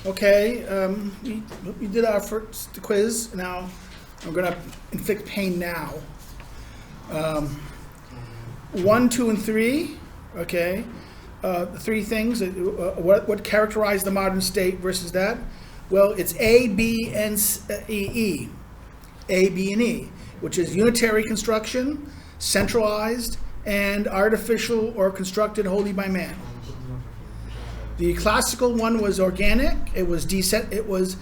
Okay, we did our first quiz. Now I'm going to inflict pain now. 1, 2, and 3. Okay, the three things. What characterize the modern state versus that? Well, it's A, B, and E. A, B, and E, which is unitary construction, centralized, and artificial or constructed wholly by man. The classical one was organic. It was decentralized,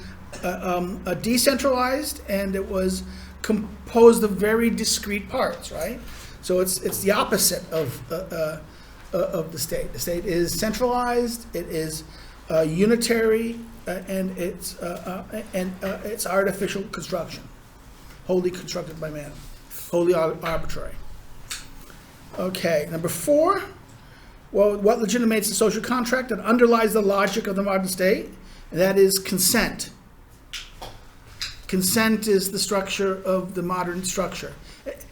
and it was composed of very discrete parts. Right. So it's the opposite of the state. The state is centralized. It is unitary, and it's artificial construction, wholly constructed by man, wholly arbitrary. Okay, number 4. Well, what legitimates the social contract that underlies the logic of the modern state? And that is consent. Consent is the structure of the modern structure.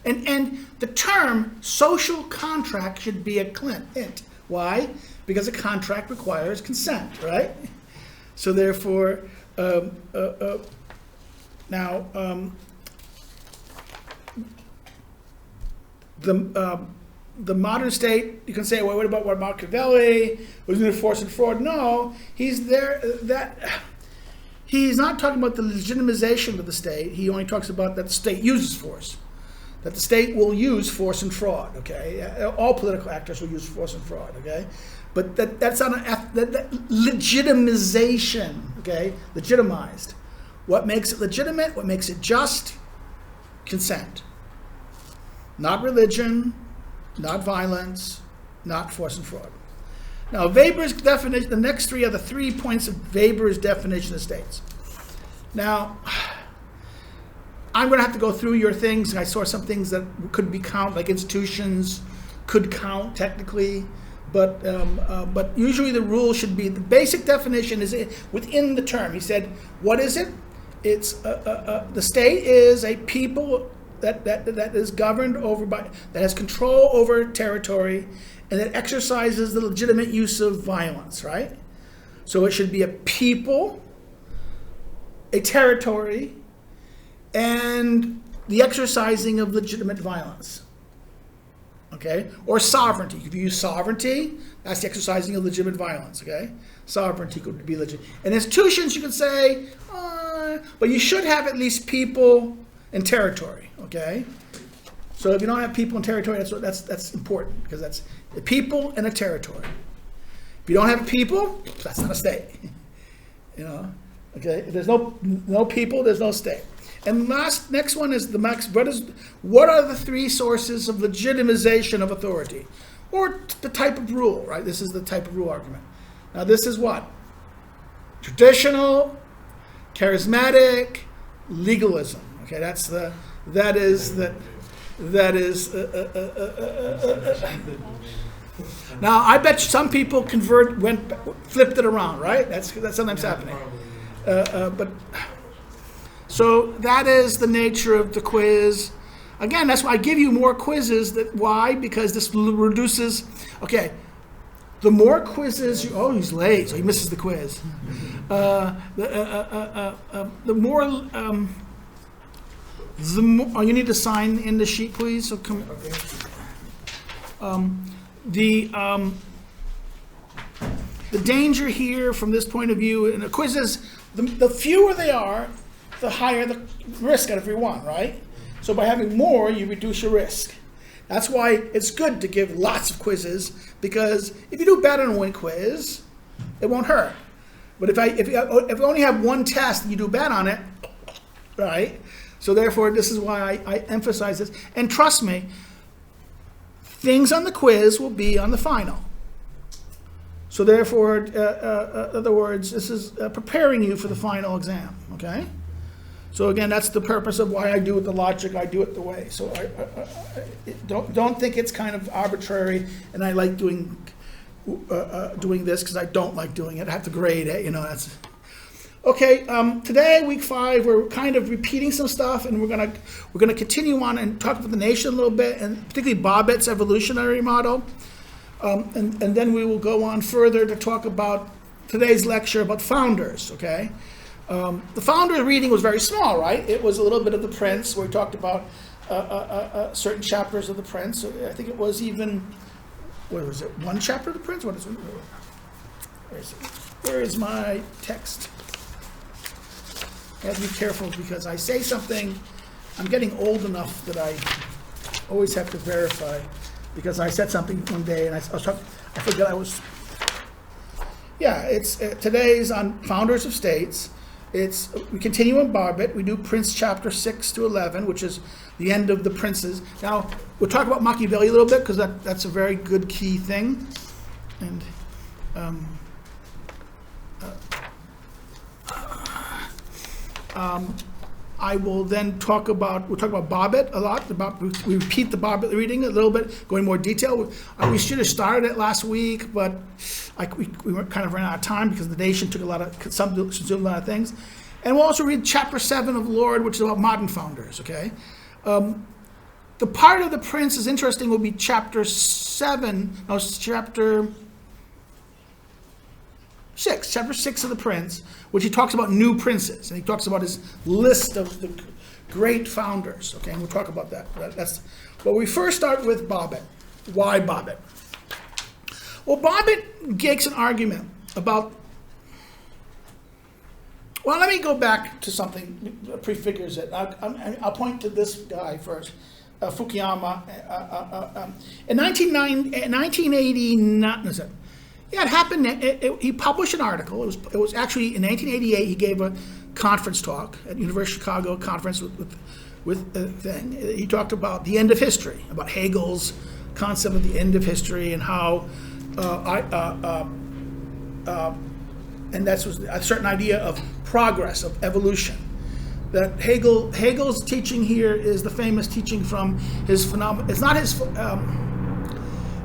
And the term social contract should be a hint. Why? Because a contract requires consent, right? So therefore, the modern state, you can say, well, what about what Machiavelli was doing force and fraud? No, he's not talking about the legitimization of the state. He only talks about that the state uses force, that the state will use force and fraud. Okay, all political actors will use force and fraud. Okay, but that's not that legitimization. Okay, legitimized. What makes it legitimate? What makes it just? Consent. Not religion, not violence, not force and fraud. Now, Weber's definition, the next 3 are the 3 points of Weber's definition of states. Now, I'm going to have to go through your things. I saw some things that could be count, like institutions could count technically, but usually the rule should be, the basic definition is within the term. He said, what is it? It's the state is a people that is governed over by, that has control over territory, and that exercises the legitimate use of violence, right? So it should be a people, a territory, and the exercising of legitimate violence. Okay? Or sovereignty. If you use sovereignty, that's the exercising of legitimate violence. Okay? Sovereignty could be legitimate. And institutions, you could say, but you should have at least people and territory. Okay, so if you don't have people and territory, that's important, because that's the people and a territory. If you don't have people, that's not a state. You know, okay. If there's no people, there's no state. And next one is the max. What are the 3 sources of legitimization of authority, or the type of rule? Right. This is the type of rule argument. Now this is what? Traditional, charismatic, legalism. Okay, that is. Now I bet some people flipped it around, right? That's sometimes happening. But so that is the nature of the quiz. Again, that's why I give you more quizzes. Why? Because this reduces. Okay, the more quizzes he's late, so he misses the quiz. The more. You need to sign in the sheet, please. So come. The danger here, from this point of view, in the quizzes, the fewer they are, the higher the risk out of every one, right? So by having more, you reduce your risk. That's why it's good to give lots of quizzes, because if you do better in one quiz, it won't hurt. But if you only have one test and you do bad on it, right? So therefore, this is why I emphasize this. And trust me, things on the quiz will be on the final. So therefore, in other words, this is preparing you for the final exam, okay? So again, that's the purpose of why I do it the logic, I do it the way. So don't think it's kind of arbitrary, and I like doing this because I don't like doing it. I have to grade it, that's... Okay, today, week 5, we're kind of repeating some stuff, and we're gonna continue on and talk about the nation a little bit, and particularly Bobbitt's evolutionary model, and then we will go on further to talk about today's lecture about founders, okay? The founder reading was very small, right? It was a little bit of The Prince, where he talked about certain chapters of The Prince. I think it was even, what was it, one chapter of The Prince? What is it? Where is my text? I have to be careful because I say something, I'm getting old enough that I always have to verify, because I said something one day and I forgot I was, it's today's on Founders of States. We continue on Barbet. We do Prince chapter 6 to 11, which is the end of the princes. Now, we'll talk about Machiavelli a little bit, because that's a very good key thing. And I will then we'll talk about Barbet a lot. We repeat the Barbet reading a little bit, go in more detail. We should have started it last week, but we kind of ran out of time because the nation took consumed a lot of things. And we'll also read chapter 7 of Lord, which is about modern founders, okay? The part of the Prince is interesting will be chapter 6 of the Prince, which he talks about new princes, and he talks about his list of the great founders, okay, and we'll talk about that. But we first start with Barbet. Why Barbet? Well, Barbet makes an argument about, well, let me go back to something that prefigures it. I'll point to this guy first, Fukuyama. In 1989, yeah, it happened. He published an article. It was actually in 1988. He gave a conference talk at University of Chicago, conference with a thing. He talked about the end of history, about Hegel's concept of the end of history, and how and that was a certain idea of progress, of evolution. That Hegel's teaching here is the famous teaching from his phenomenon. It's not his.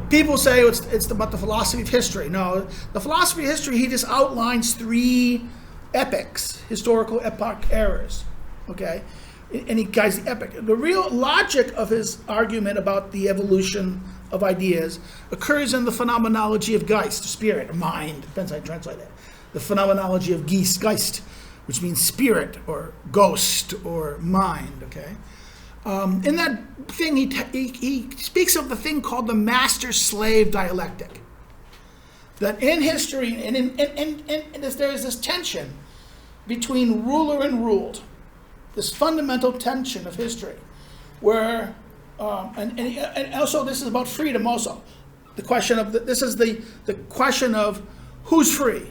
People say it's about the philosophy of history. No, the philosophy of history, he just outlines 3 epochs, historical epoch eras, okay? And he guides the epoch. The real logic of his argument about the evolution of ideas occurs in the phenomenology of Geist, spirit, or mind, depends how you translate it. The phenomenology of Geist, which means spirit, or ghost, or mind, okay? In that thing, he speaks of the thing called the master-slave dialectic. That in history, and there is this tension between ruler and ruled, this fundamental tension of history, where, and also this is about freedom also. The question of, this is the question of who's free.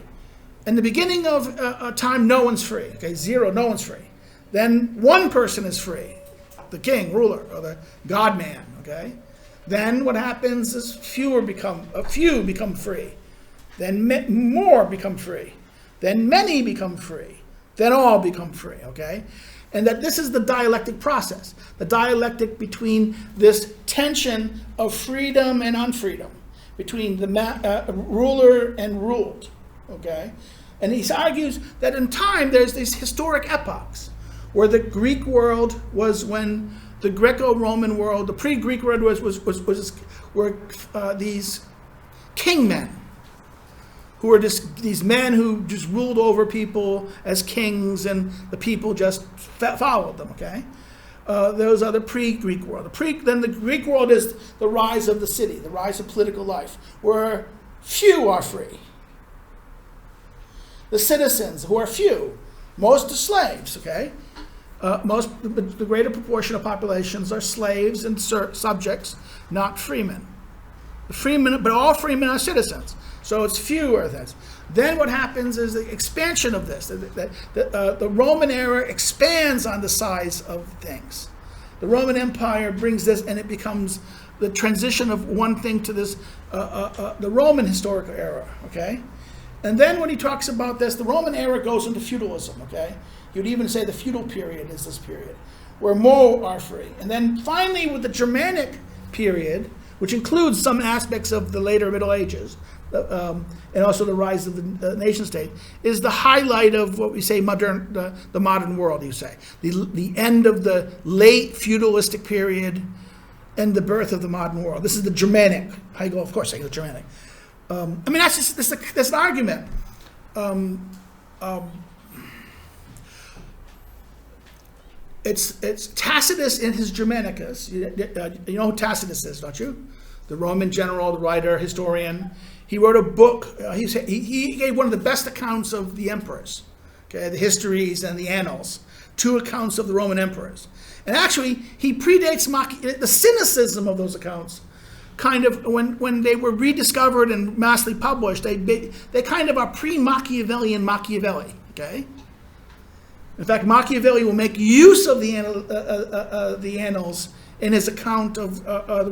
In the beginning of time, no one's free, okay, zero, no one's free. Then one person is free. The king, ruler, or the God-man, okay? Then what happens is few become free. Then more become free. Then many become free. Then all become free, okay? And that this is the dialectic process, the dialectic between this tension of freedom and unfreedom, between the ruler and ruled, okay? And he argues that in time there's these historic epochs, where the Greek world was when the Greco-Roman world, the pre-Greek world were these king men, who were these men who just ruled over people as kings, and the people just followed them, okay? Those are the pre-Greek world. Then the Greek world is the rise of the city, the rise of political life, where few are free. The citizens, who are few, most are slaves, okay? The greater proportion of populations are slaves and subjects, not freemen. But all freemen are citizens, so it's fewer things. Then what happens is the expansion of this. The Roman era expands on the size of things. The Roman Empire brings this, and it becomes the transition of one thing to this, the Roman historical era, okay? And then when he talks about this, the Roman era goes into feudalism, okay? You'd even say the feudal period is this period, where more are free. And then finally with the Germanic period, which includes some aspects of the later Middle Ages, and also the rise of the nation state, is the highlight of what we say the modern world, you say. The end of the late feudalistic period and the birth of the modern world. This is the Germanic. Hegel, of course, Hegel, Germanic. That's an argument. it's Tacitus in his Germanicus. You know who Tacitus is, don't you? The Roman general, the writer, historian. He wrote a book. He gave one of the best accounts of the emperors, okay, the histories and the annals. 2 accounts of the Roman emperors. And actually, he predates the cynicism of those accounts. Kind of, when they were rediscovered and massively published, they kind of are pre-Machiavellian Machiavelli, okay? In fact, Machiavelli will make use of the annals in his account of the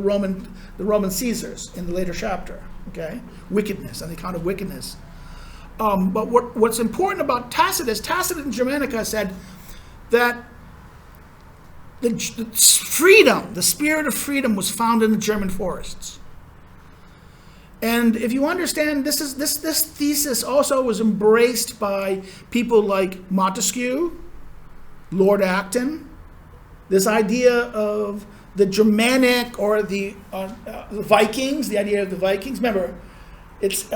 Roman Caesars in the later chapter, okay? Wickedness, on the account of wickedness. But what's important about Tacitus in Germanica said that the freedom, the spirit of freedom, was found in the German forests. And if you understand, this thesis also was embraced by people like Montesquieu, Lord Acton. This idea of the Germanic or the Vikings, the idea of the Vikings. Remember, it's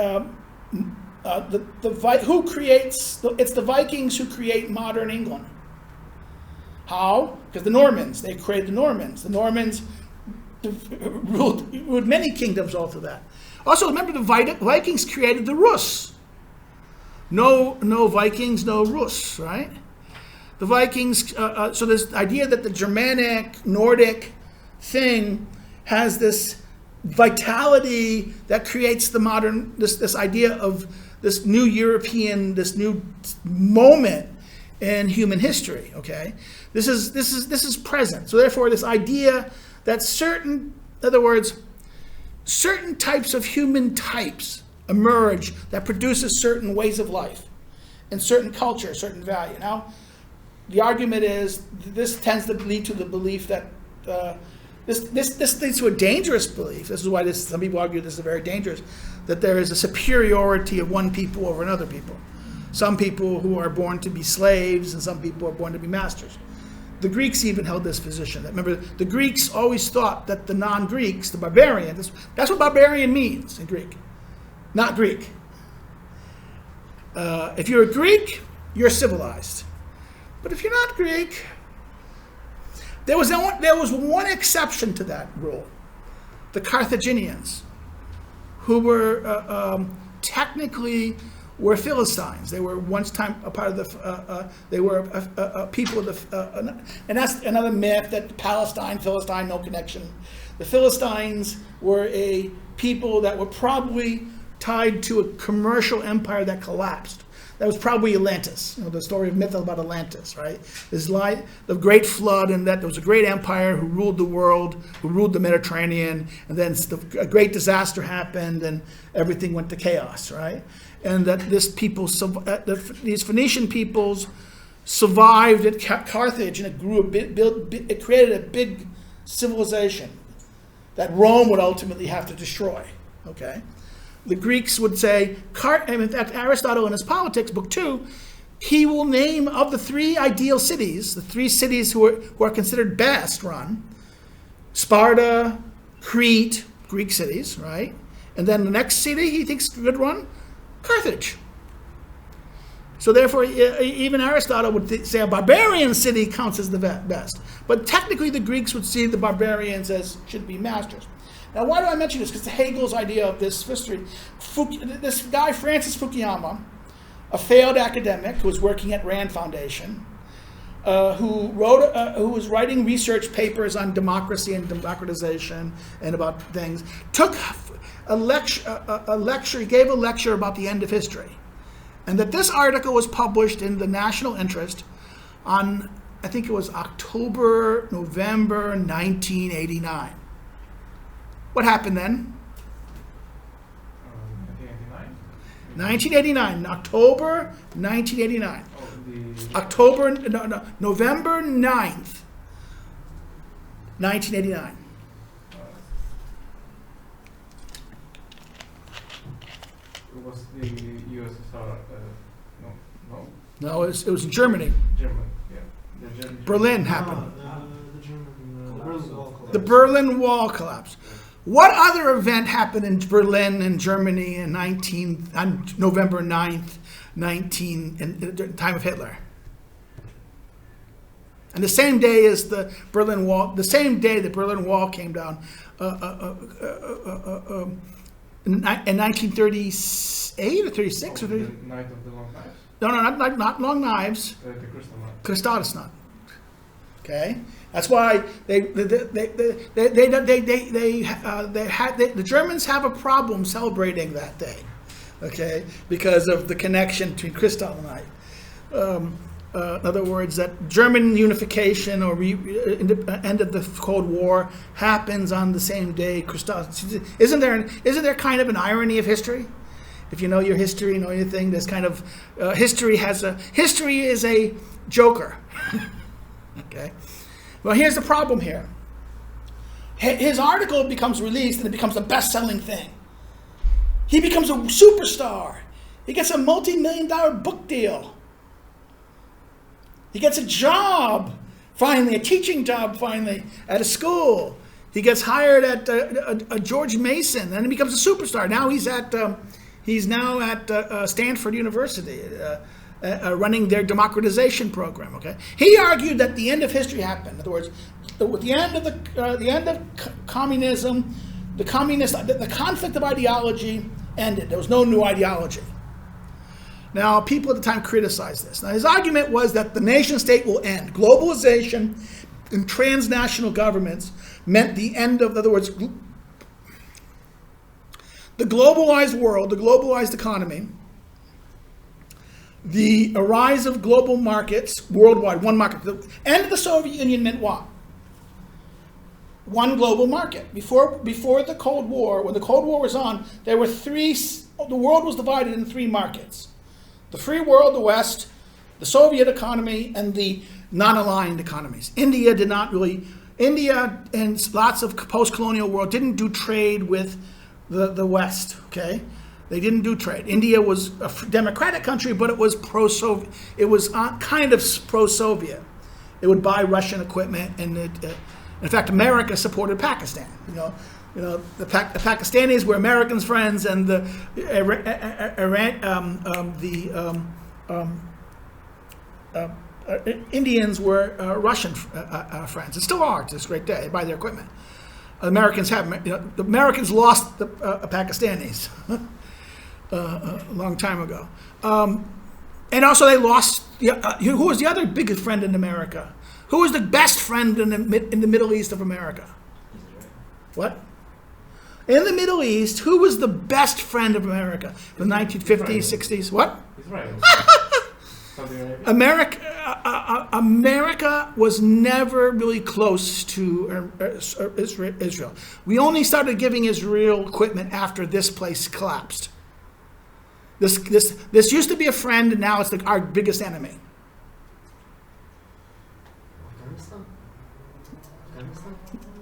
it's the Vikings who create modern England. How? Because the Normans, they created the Normans. The Normans ruled many kingdoms all through that. Also, remember the Vikings created the Rus. No Vikings, no Rus, right? The Vikings, so this idea that the Germanic, Nordic thing has this vitality that creates the modern, this idea of this new European, this new moment in human history, okay? This is present. So therefore, this idea that in other words, certain types of human types emerge that produces certain ways of life and certain culture, certain value. Now, the argument is this tends to lead to the belief that this leads to a dangerous belief. This is why some people argue this is very dangerous, that there is a superiority of one people over another people. Some people who are born to be slaves and some people are born to be masters. The Greeks even held this position. Remember, the Greeks always thought that the non-Greeks, the barbarian, that's what barbarian means in Greek, not Greek. If you're a Greek, you're civilized. But if you're not Greek, there was one exception to that rule. The Carthaginians, who were technically were Philistines. They were once time a part of the. They were a people of the. And that's another myth that Palestine, Philistine, no connection. The Philistines were a people that were probably tied to a commercial empire that collapsed. That was probably Atlantis. You know, the story of myth about Atlantis, right? This the great flood, and that there was a great empire who ruled the world, who ruled the Mediterranean, and then a great disaster happened, and everything went to chaos, right? And that these Phoenician peoples survived at Carthage, and it grew it created a big civilization that Rome would ultimately have to destroy. Okay, the Greeks would say, and in fact, Aristotle in his Politics, book 2, he will name of the 3 ideal cities, the 3 cities who are considered best run: Sparta, Crete, Greek cities, right? And then the next city he thinks good run, Carthage. So therefore, even Aristotle would say a barbarian city counts as the best. But technically, the Greeks would see the barbarians as should be masters. Now, why do I mention this? Because Hegel's idea of this history. This guy, Francis Fukuyama, a failed academic who was working at Rand Foundation, who was writing research papers on democracy and democratization and about things, took a lecture. He gave a lecture about the end of history, and that this article was published in the National Interest on, I think it was November 1989. What happened then? 1989, October 1989. November 9th, 1989. It was the USSR, No, it was in Germany. Germany, yeah. Berlin happened. The Berlin Berlin Wall Wall collapsed. collapsed. What other event happened in Berlin and Germany on November 9th, in the time of Hitler. And the same day as the Berlin Wall, the same day the Berlin Wall came down, in 1938 or 36 or 30. The night of the long knives. No, not long knives. The crystal knife. Kristallnacht. Okay, that's why the Germans have a problem celebrating that day. Okay, because of the connection between Kristallnacht. In other words, that German unification or end of the Cold War happens on the same day. Isn't there kind of an irony of history? If you know your history, you know anything, there's kind of history is a joker. Okay. Well, here's the problem here. His article becomes released and it becomes a best-selling thing. He becomes a superstar. He gets a multi-million-dollar book deal. He gets a job, finally, a teaching job, finally, at a school. He gets hired at a George Mason, and he becomes a superstar. Now he's now at Stanford University, running their democratization program. Okay, he argued that the end of history happened. In other words, with the end of communism, the conflict of ideology ended. There was no new ideology. Now, people at the time criticized this. Now, his argument was that the nation state will end. Globalization and transnational governments meant the end of, in other words, the globalized world, the globalized economy, the rise of global markets worldwide, one market. The end of the Soviet Union meant what? One global market. Before the Cold War, when the Cold War was on, the world was divided into three markets. The free world, the West, the Soviet economy, and the non-aligned economies. India and lots of post-colonial world didn't do trade with the West, okay? They didn't do trade. India was a democratic country, but it was pro-Soviet. It was kind of pro-Soviet. It would buy Russian equipment, and in fact, America supported Pakistan. The Pakistanis were Americans' friends, and the Indians were Russian friends. And still are to this great day. They buy their equipment. Americans the Americans lost the Pakistanis a long time ago, and also they lost. Who was the other biggest friend in America? Who was the best friend in the Middle East of America? What? In the Middle East, who was the best friend of America? The 1950s, 60s? What? Israel. America was never really close to Israel. We only started giving Israel equipment after this place collapsed. This used to be a friend, and now it's our biggest enemy.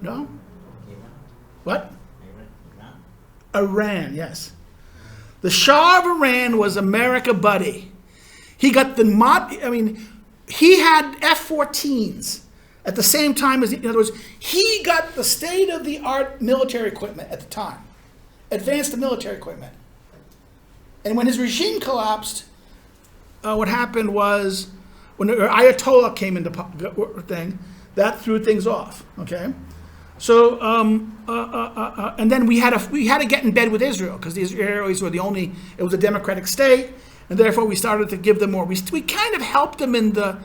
No? What? Iran, yes. The Shah of Iran was America buddy. He got he had F-14s at the same time as, in other words, he got the state-of-the-art military equipment at the time, advanced military equipment. And when his regime collapsed, what happened was, when the Ayatollah came into thing, that threw things off, okay? So, and then we had to get in bed with Israel, because the Israelis were it was a democratic state, and therefore we started to give them more. We kind of helped them in the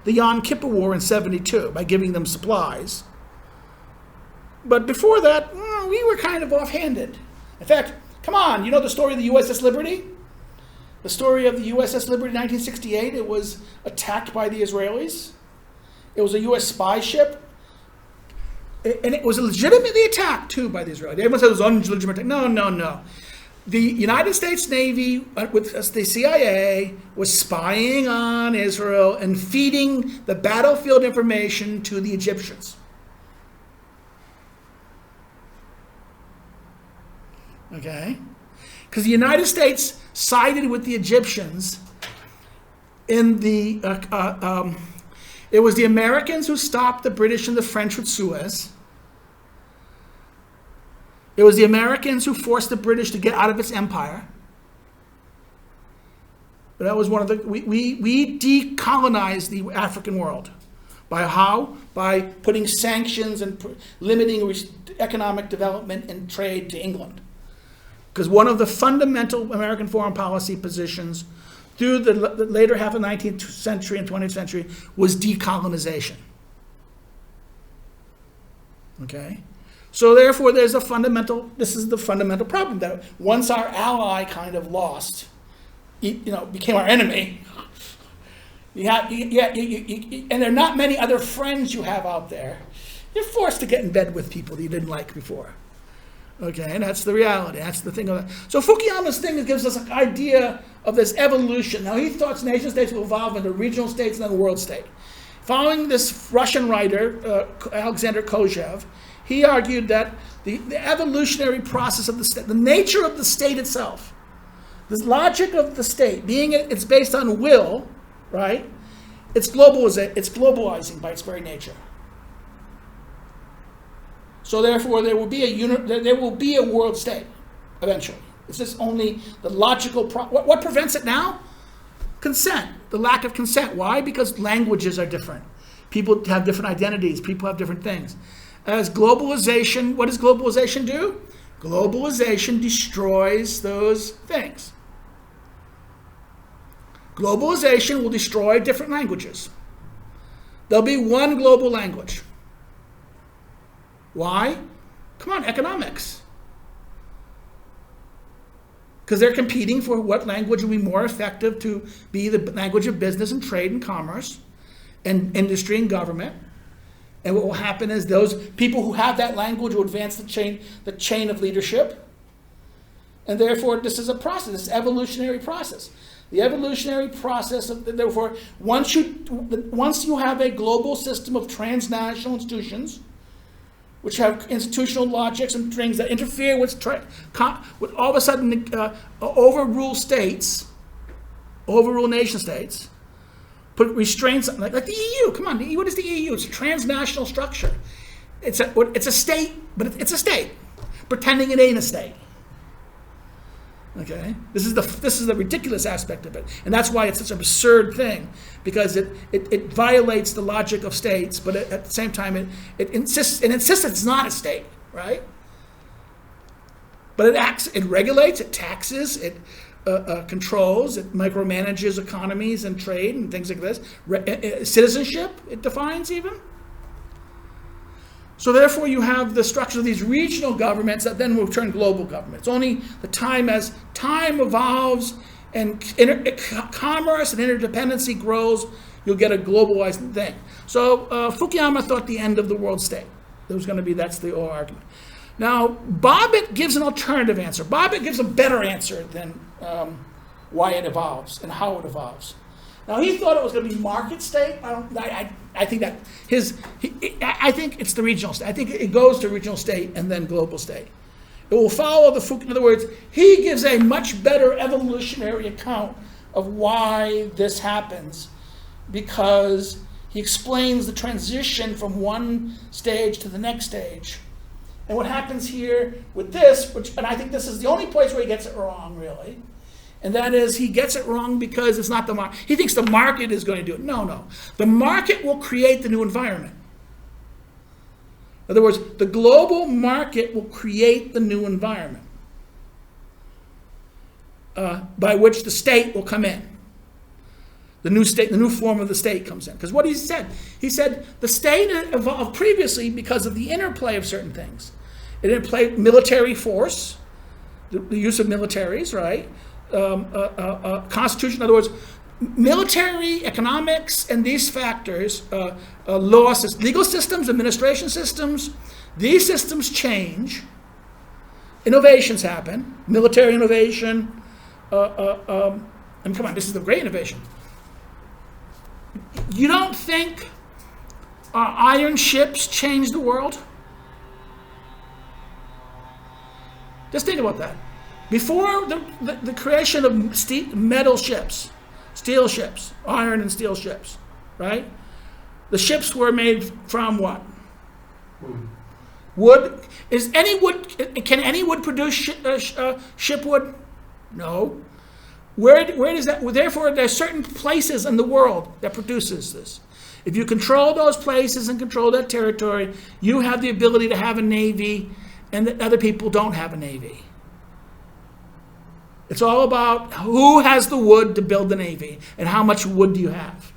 Yom Kippur War in '72 by giving them supplies. But before that, we were kind of offhanded. In fact, come on, you know the story of the USS Liberty? The story of the USS Liberty in 1968, it was attacked by the Israelis. It was a U.S. spy ship. And it was legitimately attacked, too, by the Israelis. Everyone said it was illegitimate. No. The United States Navy, with the CIA, was spying on Israel and feeding the battlefield information to the Egyptians. Okay? Because the United States sided with the Egyptians in the it was the Americans who stopped the British and the French with Suez. It was the Americans who forced the British to get out of its empire. But that was one of the, we decolonized the African world. By how? By putting sanctions and limiting economic development and trade to England. Because one of the fundamental American foreign policy positions through the later half of the 19th century and 20th century was decolonization. Okay? So therefore there's a fundamental, this is the fundamental problem, that once our ally kind of lost, became our enemy, and there are not many other friends you have out there, you're forced to get in bed with people that you didn't like before. Okay, and that's the reality. That's the thing of that. So Fukuyama's thing gives us an idea of this evolution. Now he thought nation states will evolve into regional states and then a world state. Following this Russian writer, Alexander Kojève, he argued that the evolutionary process of the state, the nature of the state itself, the logic of the state, being it's based on will, right? It's globalizing by its very nature. So therefore, there will be a world state eventually. It's just only the logical. What prevents it now? Consent. The lack of consent. Why? Because languages are different. People have different identities. People have different things. As globalization, what does globalization do? Globalization destroys those things. Globalization will destroy different languages. There'll be one global language. Why? Come on, economics. Because they're competing for what language will be more effective to be the language of business and trade and commerce and industry and government. And what will happen is those people who have that language will advance the chain of leadership. And therefore, this is a process, this evolutionary process. The evolutionary process of, therefore, once you have a global system of transnational institutions, which have institutional logics and things that interfere with all of a sudden overrule nation states, put restraints like the EU. Come on, the EU, what is the EU? It's a transnational structure. It's a state, but it's a state pretending it ain't a state. Okay, this is the ridiculous aspect of it, and that's why it's such an absurd thing, because it violates the logic of states, but at the same time it insists it's not a state, right? But it regulates, it taxes, it controls, it micromanages economies and trade and things like this. Citizenship, it defines even. So therefore you have the structure of these regional governments that then will turn global governments. Only the time as time evolves and commerce and interdependency grows, you'll get a globalized thing. So Fukuyama thought the end of the world state. That's the whole argument. Now, Bobbitt gives an alternative answer. Bobbitt gives a better answer than why it evolves and how it evolves. Now, he thought it was going to be market state. I think it's the regional state. I think it goes to regional state and then global state. It will follow in other words, he gives a much better evolutionary account of why this happens, because he explains the transition from one stage to the next stage. And what happens here with this, and I think this is the only place where he gets it wrong, really, and that is he gets it wrong because it's not the market. He thinks the market is going to do it. No. The market will create the new environment. In other words, the global market will create the new environment by which the state will come in. The new state, the new form of the state comes in. Because what he said the state evolved previously because of the interplay of certain things. It interplayed military force, the use of militaries, right? Constitution, in other words, military, economics, and these factors, law systems, legal systems, administration systems, these systems change. Innovations happen, military innovation, and come on, this is the great innovation. You don't think iron ships changed the world? Just think about that. Before the creation of metal ships, steel ships, iron and steel ships, right? The ships were made from what? Wood, can any wood produce shipwood? No. Where does that, therefore there are certain places in the world that produces this. If you control those places and control that territory, you have the ability to have a navy, and that other people don't have a navy. It's all about who has the wood to build the navy, and how much wood do you have.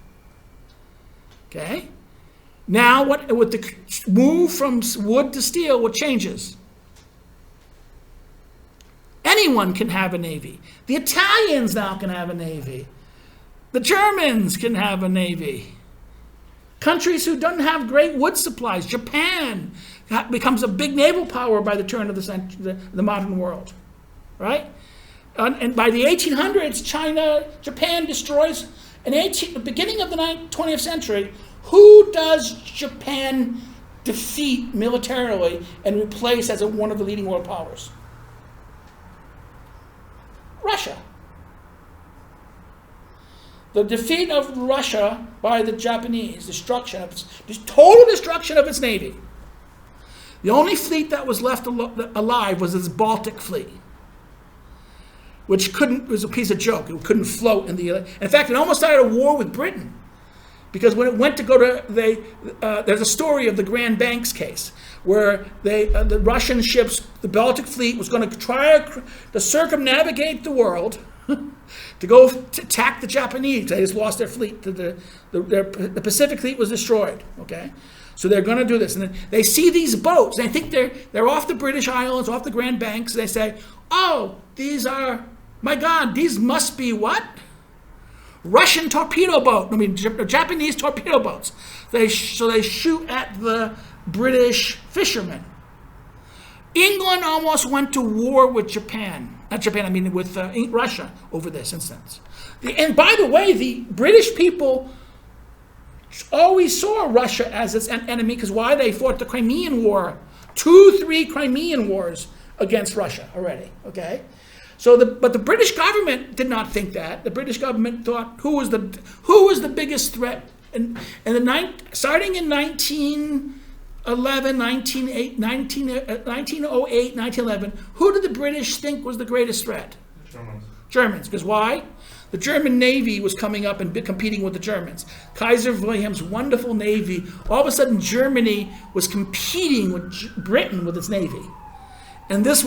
Okay? Now, with the move from wood to steel, what changes? Anyone can have a navy. The Italians now can have a navy. The Germans can have a navy. Countries who don't have great wood supplies, Japan becomes a big naval power by the turn of the modern world, right? And by the 1800s, Japan destroys. In the beginning of the 20th century, who does Japan defeat militarily and replace as one of the leading world powers? Russia. The defeat of Russia by the Japanese, total destruction of its navy. The only fleet that was left alive was its Baltic fleet, which was a piece of joke. It couldn't float in fact, it almost started a war with Britain, because when it went to go to, there's a story of the Grand Banks case, where the Russian ships, the Baltic fleet, was going to try to circumnavigate the world to go to attack the Japanese. They just lost their fleet. The Pacific fleet was destroyed. Okay, so they're going to do this, and then they see these boats. And they think they're off the British Islands, off the Grand Banks. And they say, "Oh, these are, my God, these must be what? Russian torpedo boat. I mean, Japanese torpedo boats." So they shoot at the British fishermen. England almost went to war with Japan. Not Japan, I mean with Russia over this instance. And by the way, the British people always saw Russia as its enemy, because why? They fought the Crimean War, 3 Crimean wars against Russia already, okay? But the British government did not think that. The British government thought, who was the biggest threat? Starting in 1911, 1908, 1911, who did the British think was the greatest threat? Germans. Because why? The German Navy was coming up and competing with the Germans. Kaiser Wilhelm's wonderful Navy. All of a sudden, Germany was competing with Britain with its Navy. And this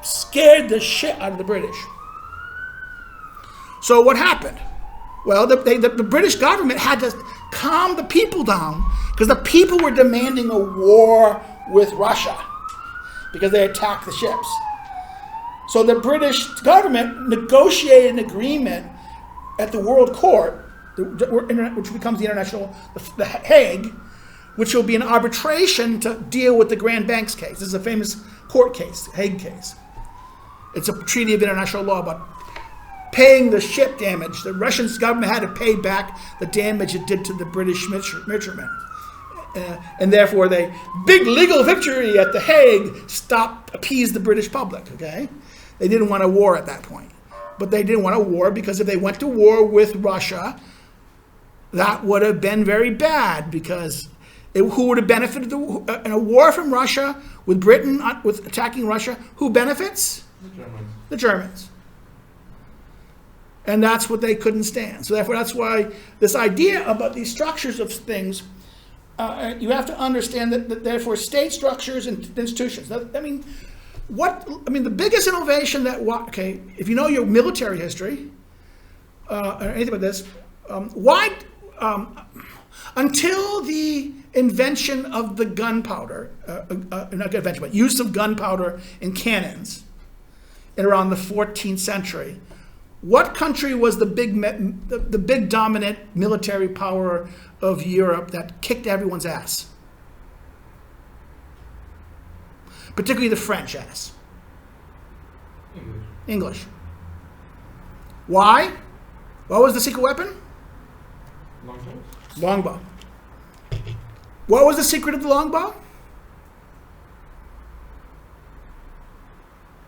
scared the shit out of the British. So what happened? Well, the British government had to calm the people down, because the people were demanding a war with Russia because they attacked the ships. So the British government negotiated an agreement at the World Court, which becomes the Hague, which will be an arbitration to deal with the Grand Banks case. This is a famous court case, Hague case. It's a treaty of international law about paying the ship damage. The Russian government had to pay back the damage it did to the British merchantmen. And therefore, big legal victory at the Hague appeased the British public, okay? They didn't want a war at that point. But they didn't want a war because if they went to war with Russia, that would have been very bad, because who would have benefited in a war from Russia with Britain with attacking Russia? Who benefits? The Germans. And that's what they couldn't stand. So therefore, that's why this idea about these structures of things, you have to understand that therefore state structures and institutions. The biggest innovation if you know your military history or anything like this, until the invention of the gunpowder, not invention, but use of gunpowder in cannons in around the 14th century, what country was the big dominant military power of Europe that kicked everyone's ass? Particularly the French ass. English. Why? What was the secret weapon? Longbow. What was the secret of the longbow?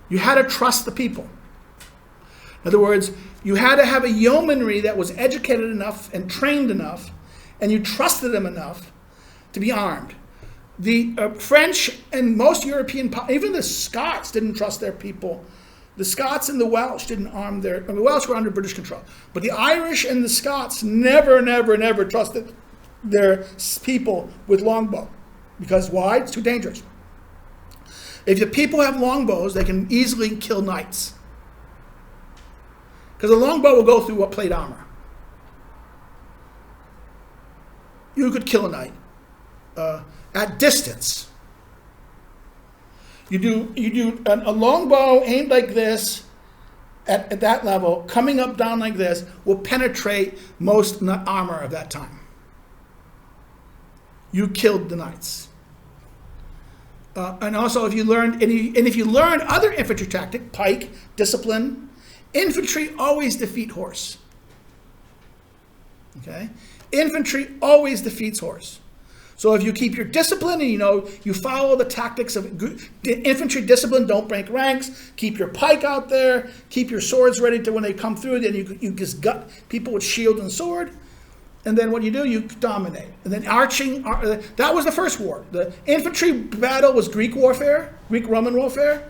You had to trust the people. In other words, you had to have a yeomanry that was educated enough and trained enough, and you trusted them enough to be armed. The French and most European, even the Scots didn't trust their people. The Scots and the Welsh didn't arm the Welsh were under British control. But the Irish and the Scots never trusted their people with longbow. Because why? It's too dangerous. If the people have longbows, they can easily kill knights. Because a longbow will go through what plate armor. You could kill a knight at distance. You do a longbow aimed like this at that level, coming up down like this, will penetrate most armor of that time. You killed the knights. And also, if you learned other infantry tactic, pike, discipline, infantry always defeat horse. Okay, infantry always defeats horse. So if you keep your discipline and you follow the tactics of infantry discipline, don't break ranks, keep your pike out there, keep your swords ready to when they come through, then you just gut people with shield and sword. And then what you do, you dominate. And then arching, that was the first war. The infantry battle was Greek warfare, Greek-Roman warfare.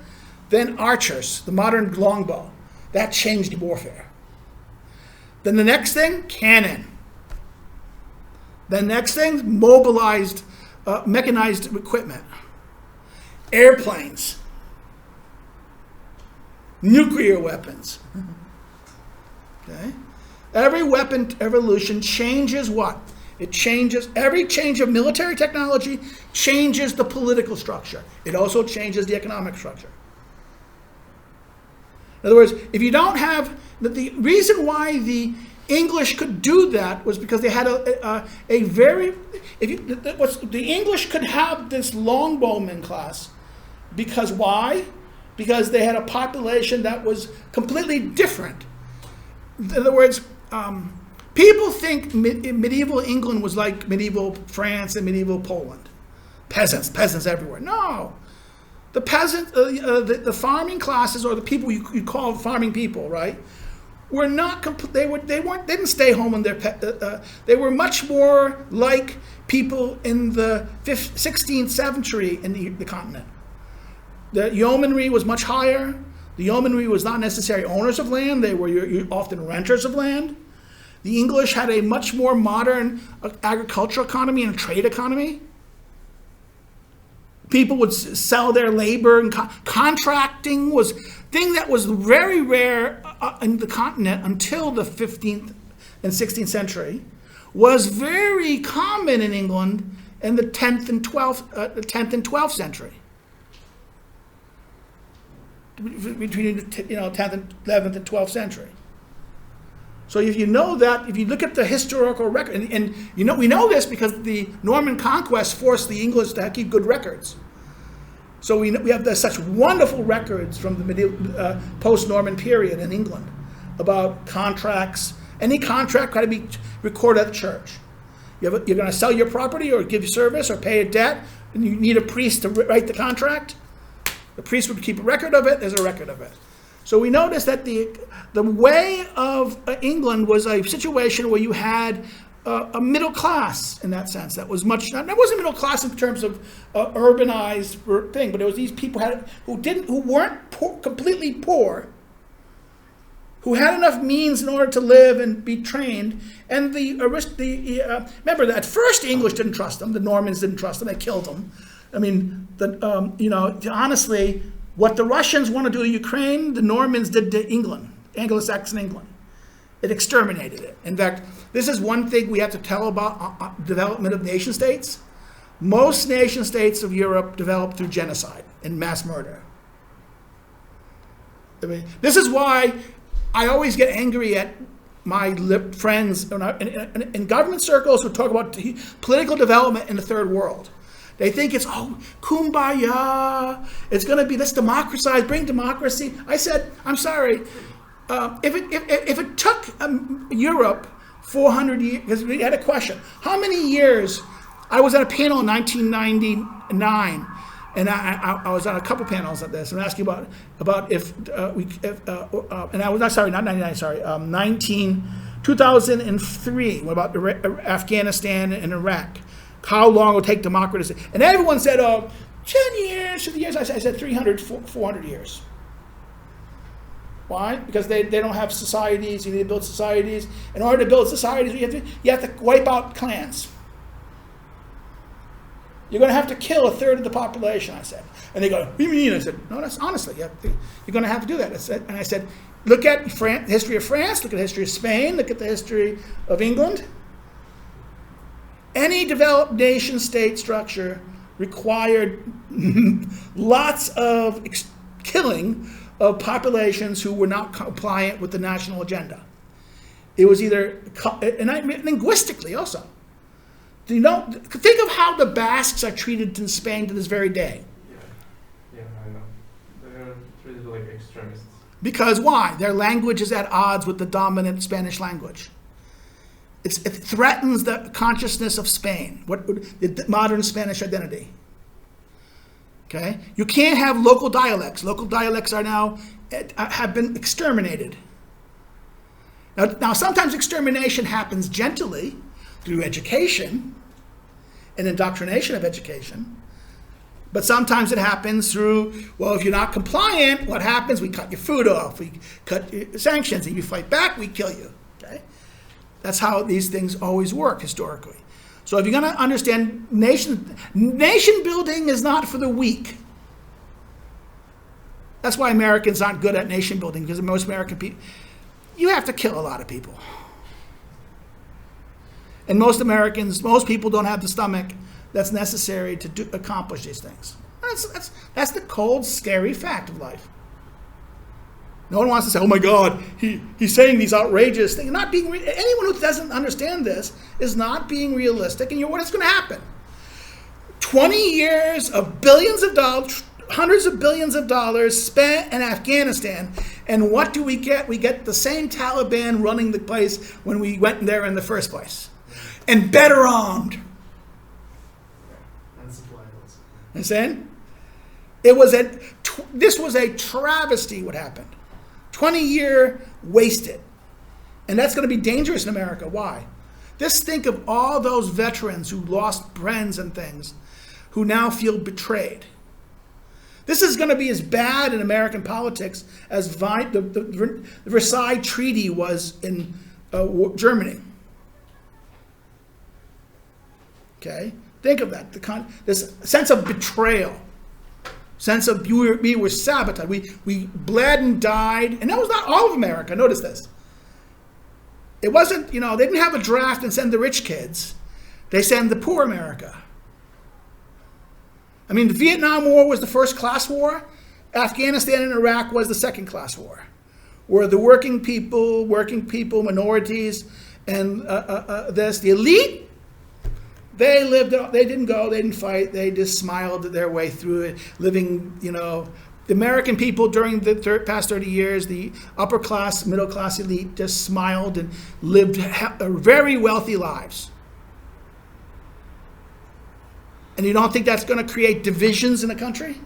Then archers, the modern longbow. That changed warfare. Then the next thing, cannon. The next thing, mobilized, mechanized equipment. Airplanes. Nuclear weapons. Okay? Every weapon evolution changes what? It changes, every change of military technology changes the political structure. It also changes the economic structure. In other words, if you don't have, the reason why the English could do that was because they had the English could have this longbowman class. Because why? Because they had a population that was completely different. In other words, people think medieval England was like medieval France and medieval Poland. Peasants everywhere. No. The peasants, the farming classes, or the people you call farming people, right, were not. They didn't stay home in their. They were much more like people in the 16th century in the continent. The yeomanry was much higher. The yeomanry was not necessarily owners of land. They were often renters of land. The English had a much more modern agricultural economy and trade economy. People would sell their labor, and contracting was a thing that was very rare in the continent until the 15th and 16th century, was very common in England in the 10th and 12th century. Between the 10th and 11th and 12th century. So if you know that, if you look at the historical record, and we know this because the Norman conquest forced the English to keep good records. So we have such wonderful records from the medieval, post-Norman period in England about contracts. Any contract had to be recorded at the church. You're going to sell your property or give you service or pay a debt, and you need a priest to write the contract. The priest would keep a record of it. There's a record of it. So we notice that the way of England was a situation where you had a middle class in that sense. That was much. That wasn't middle class in terms of urbanized thing, but it was these people who weren't completely poor, who had enough means in order to live and be trained. And remember that at first the English didn't trust them. The Normans didn't trust them. They killed them. I mean, honestly, what the Russians want to do to Ukraine, the Normans did to England, Anglo-Saxon England. It exterminated it. In fact, this is one thing we have to tell about development of nation states. Most nation states of Europe developed through genocide and mass murder. I mean, this is why I always get angry at my friends in government circles who talk about political development in the third world. They think it's, kumbaya, it's going to be, let's democratize, bring democracy. I said, I'm sorry, if it took Europe 400 years, because we had a question, how many years, I was at a panel in 1999, and I was on a couple panels of this, and asking about if and I was not, sorry, not 99, sorry, 2003, about Afghanistan and Iraq. how long it will take democracy. And everyone said, 10 years, 50 years. I said 300, 400 years. Why? Because they don't have societies. You need to build societies. In order to build societies, you have to wipe out clans. You're going to have to kill a third of the population, I said. And they go, what do you mean? I said, no, that's honestly, you're going to have to do that. And I said, look at the history of France, look at the history of Spain, look at the history of England. Any developed nation state structure required lots of killing of populations who were not compliant with the national agenda. It was either, linguistically also. Do you know, think of how the Basques are treated in Spain to this very day. Yeah, I know. They're treated like extremists. Because why? Their language is at odds with the dominant Spanish language. It threatens the consciousness of Spain, the modern Spanish identity. Okay? You can't have local dialects. Local dialects have been exterminated. Now sometimes extermination happens gently through education and indoctrination of education. But sometimes it happens through, well, if you're not compliant, what happens? We cut your food off. We cut your sanctions. If you fight back, we kill you. Okay? That's how these things always work historically. So if you're going to understand nation building is not for the weak. That's why Americans aren't good at nation building, because most American people, you have to kill a lot of people. And most people don't have the stomach that's necessary to accomplish these things. That's the cold, scary fact of life. No one wants to say, oh my God, he's saying these outrageous things. Anyone who doesn't understand this is not being realistic, and what is going to happen? 20 years of billions of dollars, hundreds of billions of dollars spent in Afghanistan, and what do we get? We get the same Taliban running the place when we went there in the first place. And better armed. Understand? This was a travesty what happened. 20-year wasted. And that's going to be dangerous in America. Why? Just think of all those veterans who lost friends and things, who now feel betrayed. This is going to be as bad in American politics as the Versailles Treaty was in Germany. Okay? Think of that. This sense of betrayal. Sense of we were sabotaged. We bled and died. And that was not all of America. Notice this. It wasn't, they didn't have a draft and send the rich kids. They send the poor America. I mean, the Vietnam War was the first class war. Afghanistan and Iraq was the second class war. Where the working people, minorities, and the elite, they didn't go, they didn't fight, they just smiled their way through it, living, the American people during the past 30 years, the upper class, middle class elite just smiled and lived very wealthy lives. And you don't think that's going to create divisions in the country?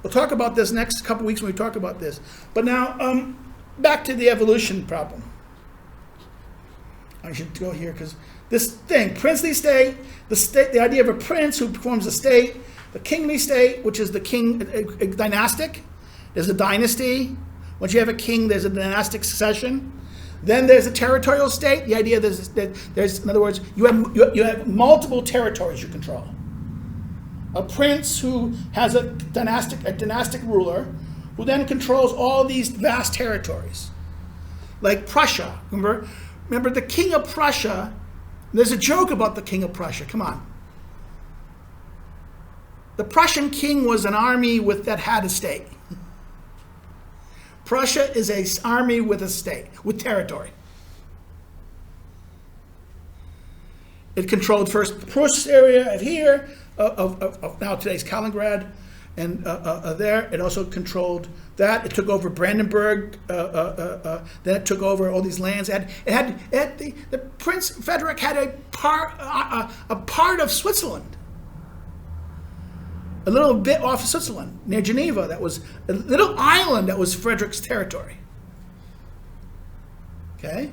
We'll talk about this next couple weeks when we talk about this. But now, back to the evolution problem. I should go here because this thing, princely state, the idea of a prince who forms a state, the kingly state, which is the king, dynastic. There's a dynasty. Once you have a king, there's a dynastic succession. Then there's a territorial state. The idea that there's, in other words, you have multiple territories you control. A prince who has a dynastic ruler, who then controls all these vast territories, like Prussia. Remember the king of Prussia. There's a joke about the king of Prussia. Come on. The Prussian king was an army that had a state. Prussia is an army with a state, with territory. It controlled first the Prus area of here, of now today's Kaliningrad, and there. It also controlled that. It took over Brandenburg. Then it took over all these lands. The Prince Frederick had a part of Switzerland. A little bit off Switzerland, near Geneva, that was a little island that was Frederick's territory. Okay?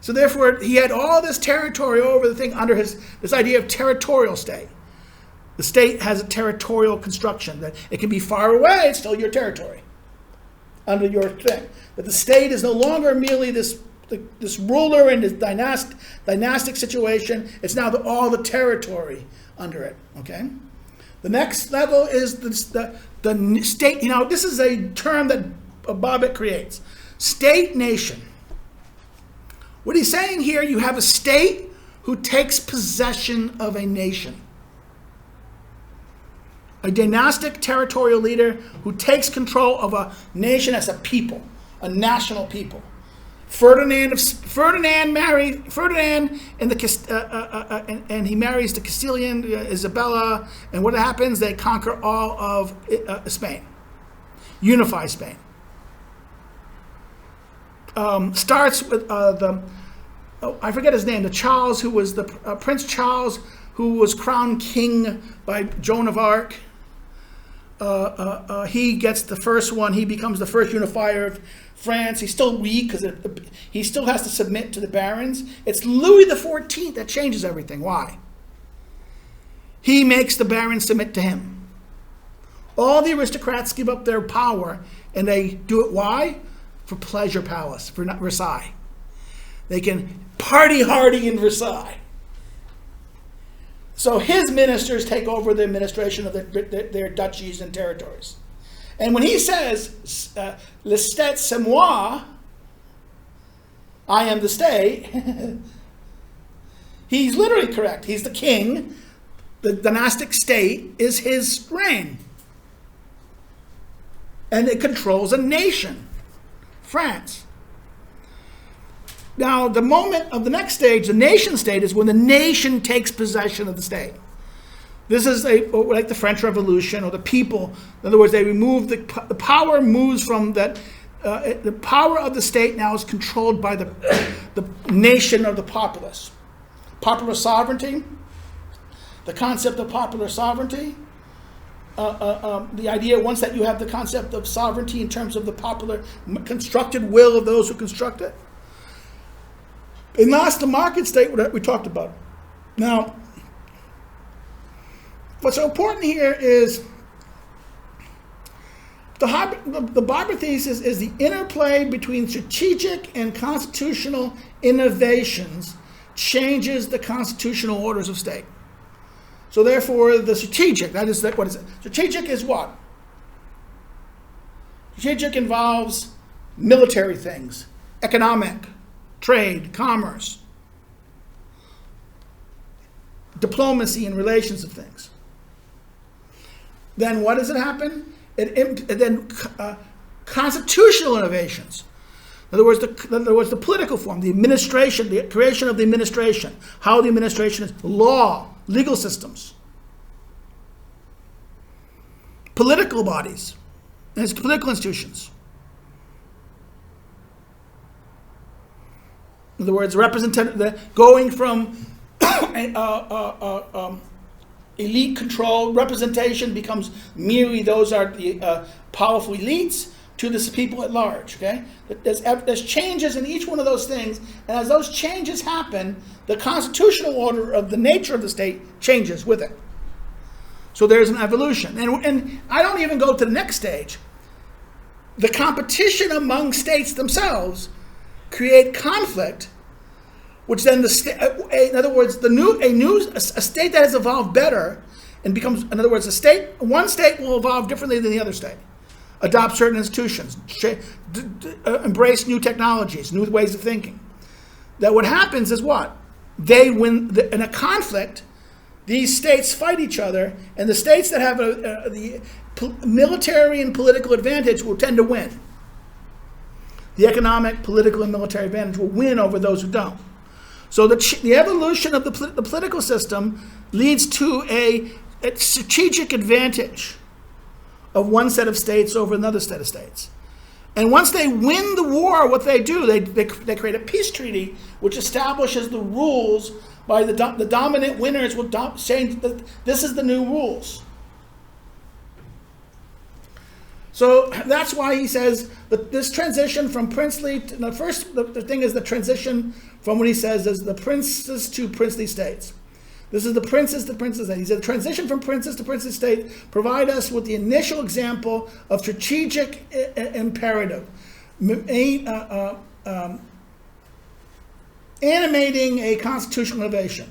So therefore, he had all this territory over the thing under this idea of territorial state. The state has a territorial construction, that it can be far away, it's still your territory, under your thing. But the state is no longer merely this ruler in this dynastic situation. It's now all the territory under it. Okay. The next level is the state. This is a term that Bobbitt creates. State nation. What he's saying here, you have a state who takes possession of a nation. A dynastic territorial leader who takes control of a nation as a people, a national people. Ferdinand and he marries the Castilian Isabella, and what happens? They conquer all of Spain, unify Spain. Starts with I forget his name, the Charles, who was the Prince Charles, who was crowned king by Joan of Arc. He gets the first one. He becomes the first unifier of France. He's still weak because he still has to submit to the barons. It's Louis XIV that changes everything. Why? He makes the barons submit to him. All the aristocrats give up their power, and they do it. Why? For pleasure palace, for Versailles. They can party hardy in Versailles. So his ministers take over the administration of their duchies and territories. And when he says, le state c'est moi, I am the state, he's literally correct. He's the king. The dynastic state is his reign. And it controls a nation, France. Now, the moment of the next stage, the nation state, is when the nation takes possession of the state. This is like the French Revolution, or the people. In other words, they remove the power moves from that. The power of the state now is controlled by the nation or the populace. Popular sovereignty, the concept of popular sovereignty, the idea once that you have the concept of sovereignty in terms of the popular constructed will of those who construct it. And last, the market state that we talked about. Now, what's so important here is the Barber thesis is the interplay between strategic and constitutional innovations changes the constitutional orders of state. So therefore, the strategic, what is it? Strategic is what? Strategic involves military things, economic, trade, commerce, diplomacy and relations of things. Then what does it happen? Then constitutional innovations. In other words, the political form, the administration, the creation of the administration, how the administration is, law, legal systems, political bodies, and political institutions. In other words, going from elite control representation becomes merely those are the powerful elites to the people at large. Okay, there's changes in each one of those things, and as those changes happen, the constitutional order of the nature of the state changes with it. So there's an evolution, and I don't even go to the next stage. The competition among states themselves create conflict, which then in other words, a state that has evolved better and becomes, in other words, one state will evolve differently than the other state, adopt certain institutions, embrace new technologies, new ways of thinking. That what happens is what? They win in a conflict. These states fight each other, and the states that have the military and political advantage will tend to win. The economic, political, and military advantage will win over those who don't. So the evolution of the political system leads to a strategic advantage of one set of states over another set of states. And once they win the war, what they do, they create a peace treaty which establishes the rules by the dominant winners will change. This is the new rules. So that's why he says that this transition from princely to, the thing is the transition from what he says is the princes to princely states. This is the princes to princely state. He said the transition from princes to princely state provide us with the initial example of strategic imperative, animating a constitutional innovation.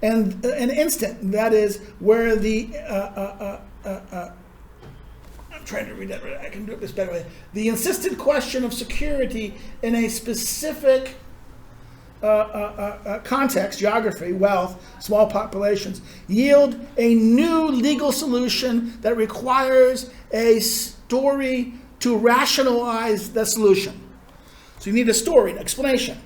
And an instant, that is where the I'm trying to read that. I can do it this better way. The insistent question of security in a specific context, geography, wealth, small populations, yield a new legal solution that requires a story to rationalize the solution. So you need a story, an explanation.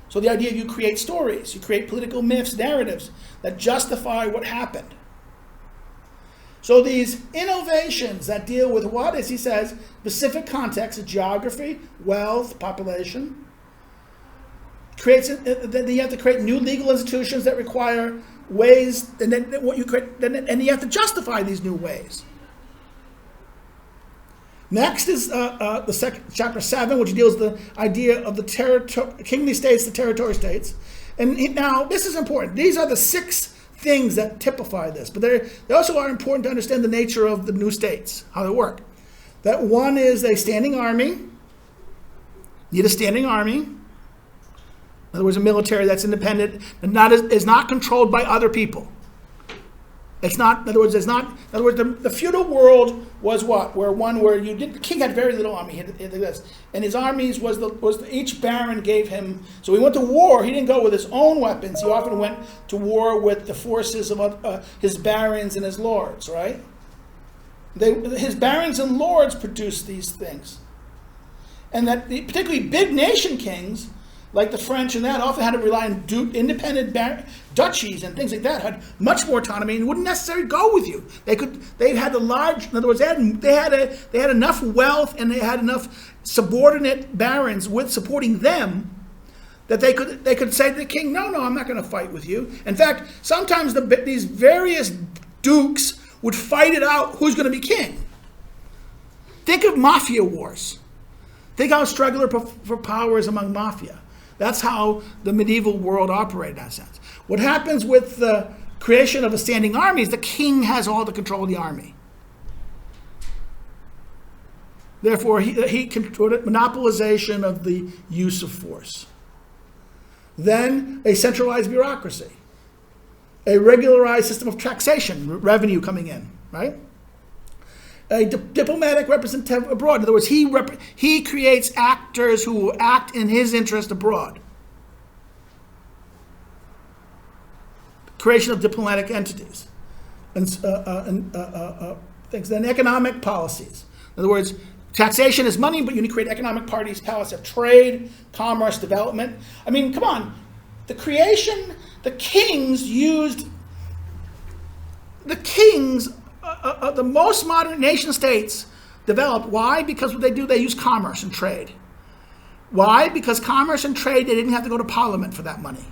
So the idea you create stories, you create political myths, narratives that justify what happened. So these innovations that deal with what, as he says, specific contexts, geography, wealth, population, then you have to create new legal institutions that require ways, and then what you create, and you have to justify these new ways. Next is the second, chapter 7, which deals with the idea of the kingly states, the territorial states. And now, this is important. These are the 6 things that typify this, but they also are important to understand the nature of the new states, how they work. That one is a standing army. You need a standing army. In other words, a military that's independent and is not controlled by other people. It's not. In other words, the feudal world was what? Where the king had very little army. He had this, and his armies was each baron gave him. So he went to war. He didn't go with his own weapons. He often went to war with the forces of his barons and his lords. Right? His barons and lords produced these things, and that particularly big nation kings, like the French and that, often had to rely on independent duchies and things like that, had much more autonomy and wouldn't necessarily go with you. They had a large, in other words, they had enough wealth and they had enough subordinate barons with supporting them that they could say to the king, no, I'm not going to fight with you. In fact, sometimes these various dukes would fight it out who's going to be king. Think of mafia wars. Think how struggle for power is among mafia. That's how the medieval world operated in that sense. What happens with the creation of a standing army is the king has all the control of the army. Therefore, he controlled monopolization of the use of force. Then a centralized bureaucracy, a regularized system of taxation, revenue coming in, right? A diplomatic representative abroad. In other words, he creates actors who will act in his interest abroad. Creation of diplomatic entities and things. Then economic policies. In other words, taxation is money, but you need to create economic policies of trade, commerce, development. I mean, come on. The most modern nation states developed. Why? Because what they do, they use commerce and trade. Why? Because commerce and trade, they didn't have to go to parliament for that money.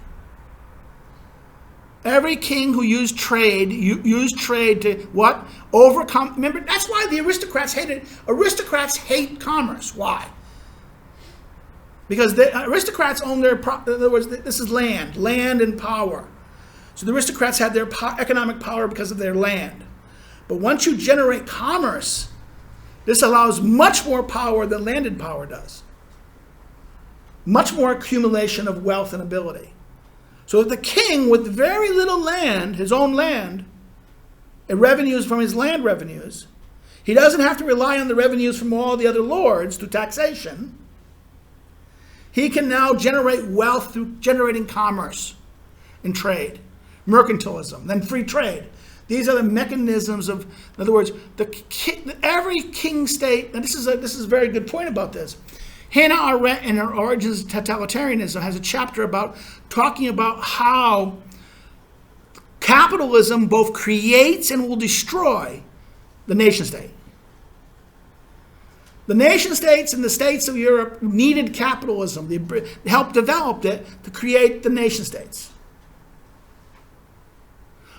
Every king who used trade to what? Overcome. Remember, that's why the aristocrats hated. Aristocrats hate commerce. Why? Because the aristocrats own in other words, this is land and power. So the aristocrats had their economic power because of their land. But once you generate commerce, this allows much more power than landed power does. Much more accumulation of wealth and ability. So the king with very little land, his own land, and revenues from his land revenues, he doesn't have to rely on the revenues from all the other lords through taxation. He can now generate wealth through generating commerce and trade, mercantilism, then free trade. These are the mechanisms of, in other words, every king state, and this is a very good point about this. Hannah Arendt in her Origins of Totalitarianism has a chapter about talking about how capitalism both creates and will destroy the nation state. The nation states and the states of Europe needed capitalism. They helped develop it to create the nation states.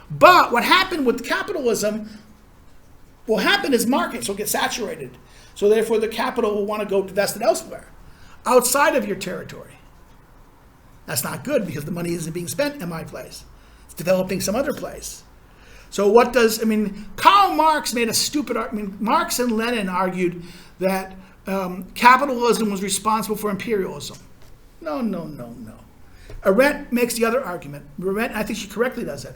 But what happened with capitalism will happen is markets will get saturated. So therefore the capital will want to go invest it elsewhere, outside of your territory. That's not good because the money isn't being spent in my place. It's developing some other place. So Karl Marx made a stupid argument. Marx and Lenin argued that capitalism was responsible for imperialism. No. Arendt makes the other argument. Arendt, I think she correctly does it.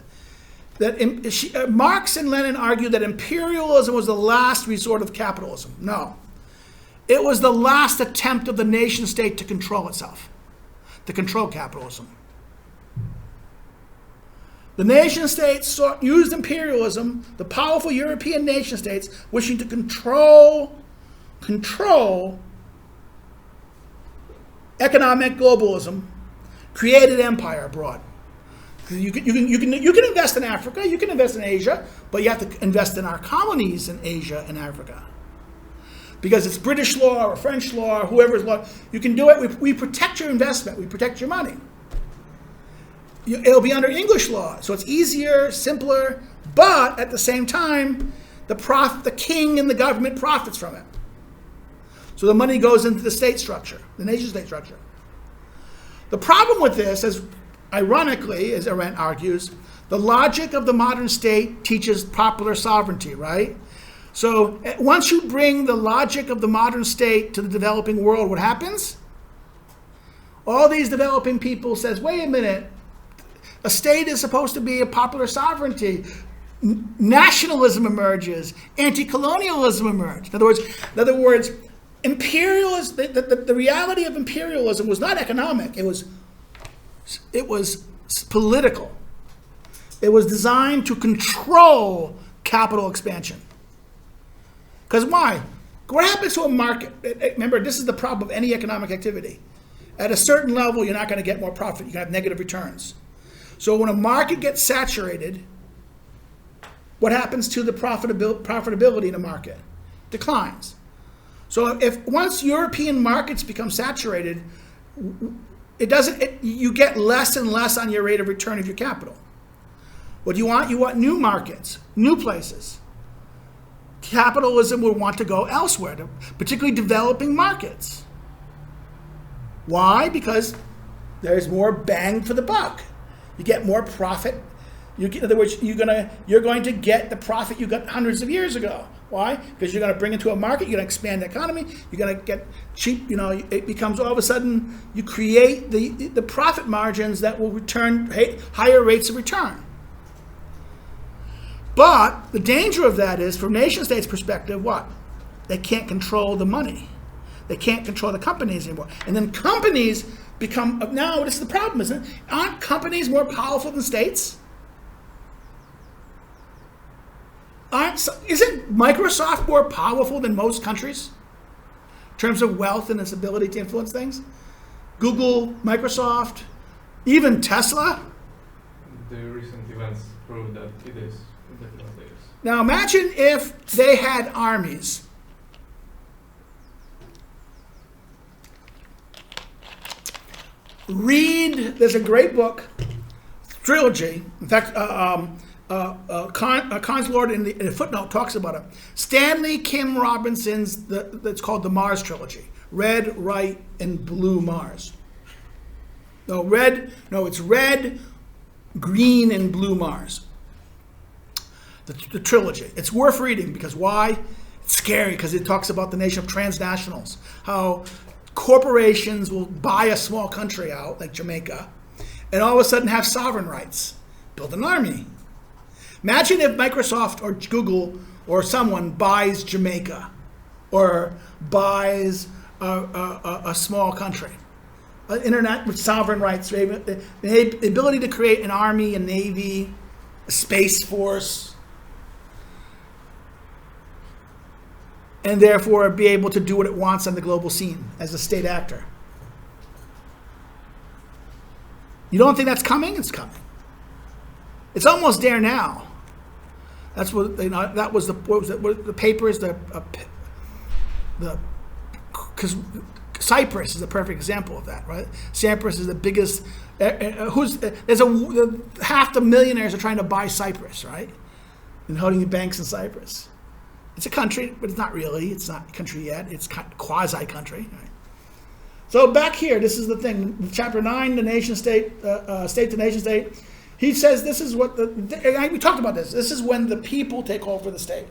That Marx and Lenin argued that imperialism was the last resort of capitalism. No. It was the last attempt of the nation state to control itself, to control capitalism. The nation states used imperialism, the powerful European nation states, wishing to control economic globalism, created empire abroad. You can invest in Africa, you can invest in Asia, but you have to invest in our colonies in Asia and Africa. Because it's British law or French law or whoever's law, you can do it. We protect your investment, we protect your money. It'll be under English law, so it's easier, simpler, but at the same time, the king and the government profits from it. So the money goes into the state structure, the nation state structure. The problem with this is, ironically, as Arendt argues, the logic of the modern state teaches popular sovereignty, right? So once you bring the logic of the modern state to the developing world, what happens? All these developing people says, wait a minute, a state is supposed to be a popular sovereignty. Nationalism emerges, anti-colonialism emerges. In other words, imperialism. The reality of imperialism was not economic. It was political. It was designed to control capital expansion. Because why? What happens to a market? Remember, this is the problem of any economic activity. At a certain level, you're not going to get more profit. You're going to have negative returns. So when a market gets saturated, what happens to the profitability in a market? Declines. So once European markets become saturated, you get less and less on your rate of return of your capital. What do you want? You want new markets, new places. Capitalism will want to go elsewhere, particularly developing markets. Why? Because there's more bang for the buck. You get more profit. In other words, you're going to get the profit you got hundreds of years ago. Why? Because you're going to bring it to a market, you're going to expand the economy, you're going to get cheap, it becomes all of a sudden, you create the profit margins that will return higher rates of return. But the danger of that is, from nation states' perspective, what? They can't control the money. They can't control the companies anymore. And then companies become, now this is the problem, isn't it? Aren't companies more powerful than states? Isn't Microsoft more powerful than most countries in terms of wealth and its ability to influence things? Google, Microsoft, even Tesla? The recent events prove that it is. Definitely is. Now imagine if they had armies. There's a great book, trilogy. In fact, Khan's Lord in a footnote talks about it. Stanley Kim Robinson's, that's called the Mars trilogy. Red, White, and Blue Mars. It's Red, Green, and Blue Mars. The trilogy. It's worth reading because why? It's scary because it talks about the nation of transnationals. How corporations will buy a small country out, like Jamaica, and all of a sudden have sovereign rights. Build an army. Imagine if Microsoft or Google or someone buys Jamaica or buys a small country. Internet with sovereign rights, the ability to create an army, a navy, a space force, and therefore be able to do what it wants on the global scene as a state actor. You don't think that's coming? It's coming. It's almost there now. That's what that was the papers. Because Cyprus is a perfect example of that, right? Cyprus is the biggest. Half the millionaires are trying to buy Cyprus, right? And holding banks in Cyprus. It's a country, but it's not really. It's not a country yet. It's quasi-country. Right? So back here, this is the thing. Chapter 9, the nation-state, state to nation-state. He says this is what we talked about this. This is when the people take over the state.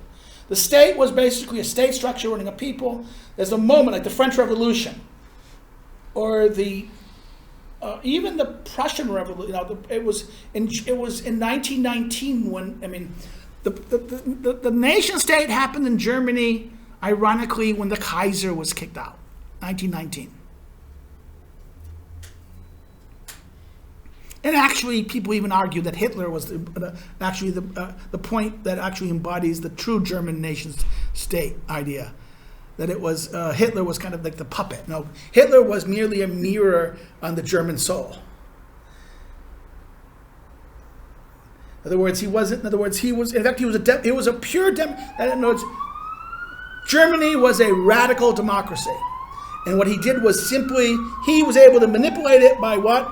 The state was basically a state structure running a people. There's a moment like the French Revolution, or the even the Prussian Revolution. It was in 1919 when the nation state happened in Germany. Ironically, when the Kaiser was kicked out, 1919. And actually, people even argue that Hitler was the point that actually embodies the true German nation-state idea. That it was Hitler was kind of like the puppet. No, Hitler was merely a mirror on the German soul. In other words, he wasn't. In other words, he was. In fact, he was a. It was a pure. In other words, Germany was a radical democracy, and what he did was simply he was able to manipulate it by what?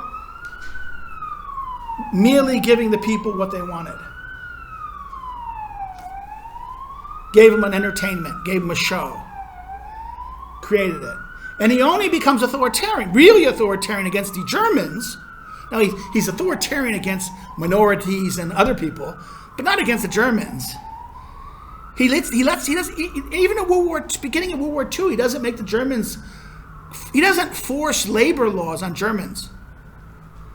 Merely giving the people what they wanted. Gave them an entertainment, gave them a show, created it. And he only becomes authoritarian, really authoritarian against the Germans. Now he's authoritarian against minorities and other people, but not against the Germans. He doesn't, even at beginning of World War II, he doesn't make the Germans, he doesn't force labor laws on Germans.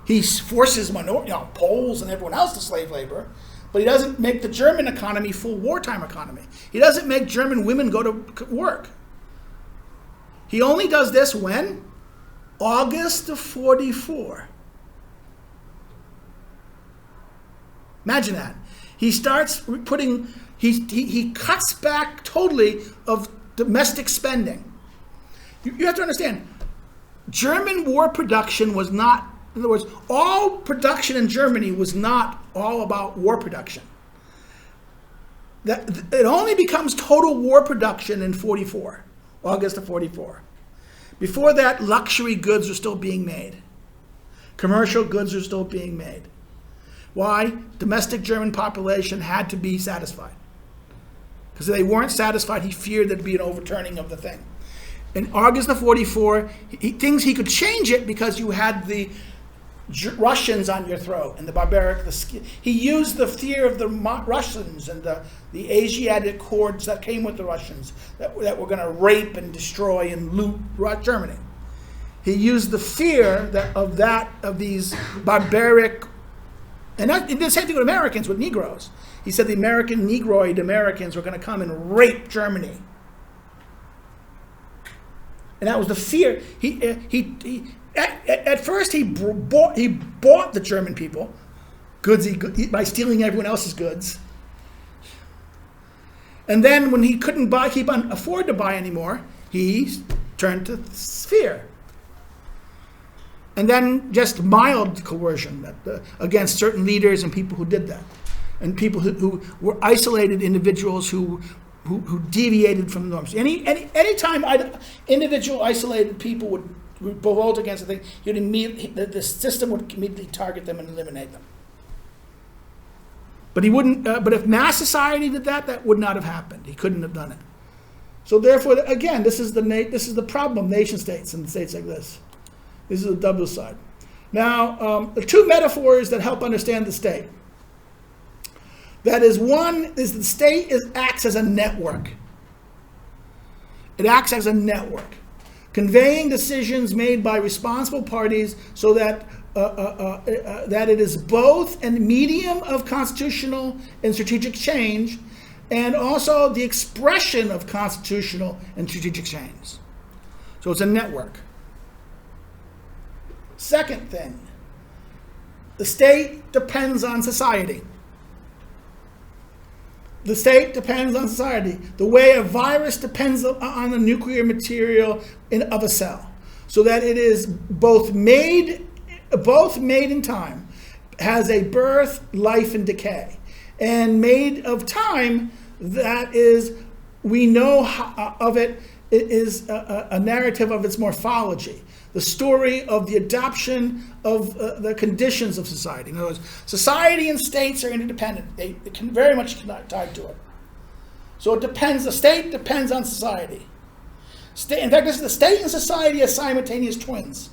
He forces Poles and everyone else to slave labor, but he doesn't make the German economy full wartime economy. He doesn't make German women go to work. He only does this when? August of 44. Imagine that. He starts putting, he cuts back totally of domestic spending. You have to understand, German war production was not, in other words, all production in Germany was not all about war production. It only becomes total war production in 44, August of 44. Before that, luxury goods are still being made. Commercial goods are still being made. Why? Domestic German population had to be satisfied. Because if they weren't satisfied, he feared there'd be an overturning of the thing. In August of 44, he could change it because you had the Russians on your throat and the barbaric. He used the fear of the Russians and the Asiatic hordes that came with the Russians that were going to rape and destroy and loot Germany. He used the fear of these barbaric, and the same thing with Americans, with Negroes. He said the Negroid Americans were going to come and rape Germany. And that was the fear. At first, he bought the German people goods by stealing everyone else's goods. And then when he couldn't afford to buy anymore, he turned to fear. And then just mild coercion against certain leaders and people who did that. And people who were isolated individuals who deviated from the norms. Any time individual isolated people would revolt against the thing, the system would immediately target them and eliminate them. But he wouldn't. But if mass society did that would not have happened. He couldn't have done it. So therefore, again, this is the problem of nation states and states like this. This is the double side. Now, the two metaphors that help understand the state. That is, one is the state acts as a network. It acts as a network, conveying decisions made by responsible parties so that that it is both a medium of constitutional and strategic change, and also the expression of constitutional and strategic change. So it's a network. Second thing, the state depends on society. The state depends on society, the way a virus depends on the nuclear material of a cell, so that it is both made in time, has a birth, life, and decay, and made of time. That is, we know of it. It is a narrative of its morphology, the story of the adoption of the conditions of society. In other words, society and states are interdependent. They can very much tied to it. So it depends. The state depends on society. In fact, the state and society are simultaneous twins.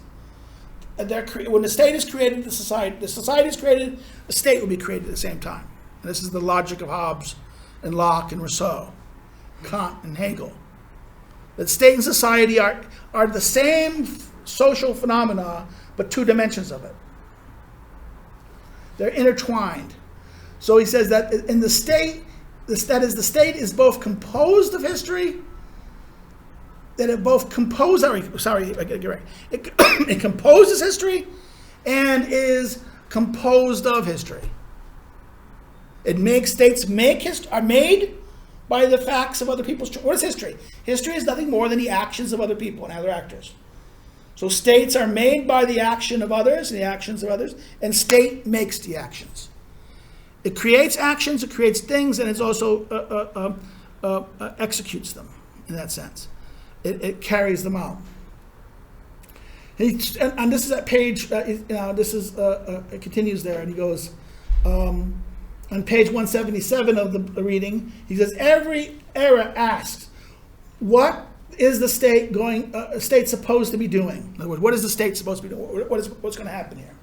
When the state is created, the society is created, the state will be created at the same time. And this is the logic of Hobbes and Locke and Rousseau, Kant and Hegel. That state and society are the same social phenomena, but two dimensions of it. They're intertwined. So he says that in the state, the state is both composed of history, that it both it composes history and is composed of history. States are made by the facts of other people's. What is history? History is nothing more than the actions of other people and other actors. So states are made by the action of others and the actions of others, and state makes the actions. It creates actions, it creates things, and it also executes them in that sense. It carries them out. And this is at page, it continues there, and he goes, on page 177 of the reading, he says, every era asks, what is the state supposed to be doing? In other words, what is the state supposed to be doing? What's going to happen here?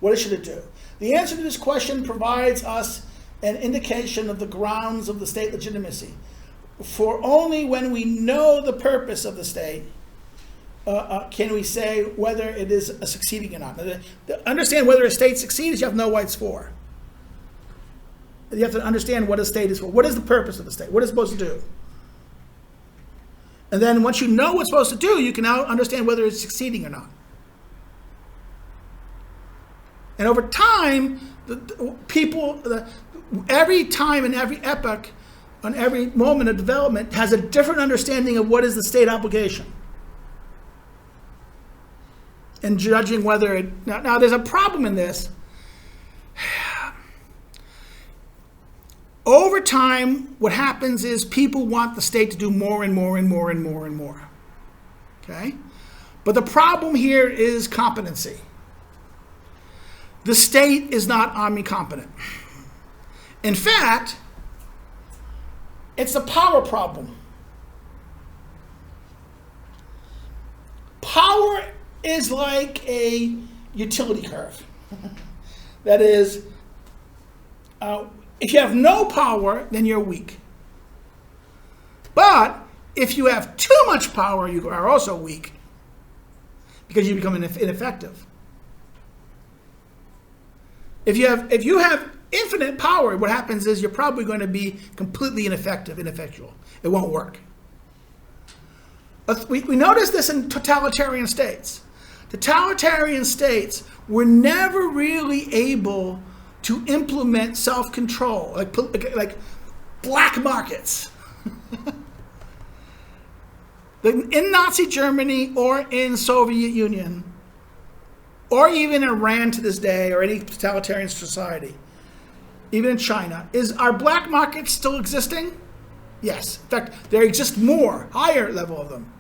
What should it do? The answer to this question provides us an indication of the grounds of the state legitimacy. For only when we know the purpose of the state can we say whether it is succeeding or not. To understand whether a state succeeds, you have to know what it's for. You have to understand what a state is for. What is the purpose of the state? What is it supposed to do? And then once you know what it's supposed to do, you can now understand whether it's succeeding or not. And over time, every time and every epoch, on every moment of development, has a different understanding of what is the state obligation. And judging whether it... Now there's a problem in this. Over time, what happens is people want the state to do more and more and more and more and more. Okay? But the problem here is competency. The state is not omnicompetent. In fact, it's a power problem. Power is like a utility curve. That is, if you have no power, then you're weak. But if you have too much power, you are also weak because you become ineffective. If you have infinite power, what happens is you're probably going to be completely ineffectual. It won't work. We notice this in totalitarian states. Totalitarian states were never really able to implement self-control, like black markets. In Nazi Germany or in Soviet Union, or even Iran to this day, or any totalitarian society, even in China, are black markets still existing? Yes. In fact, there exist more, higher level of them.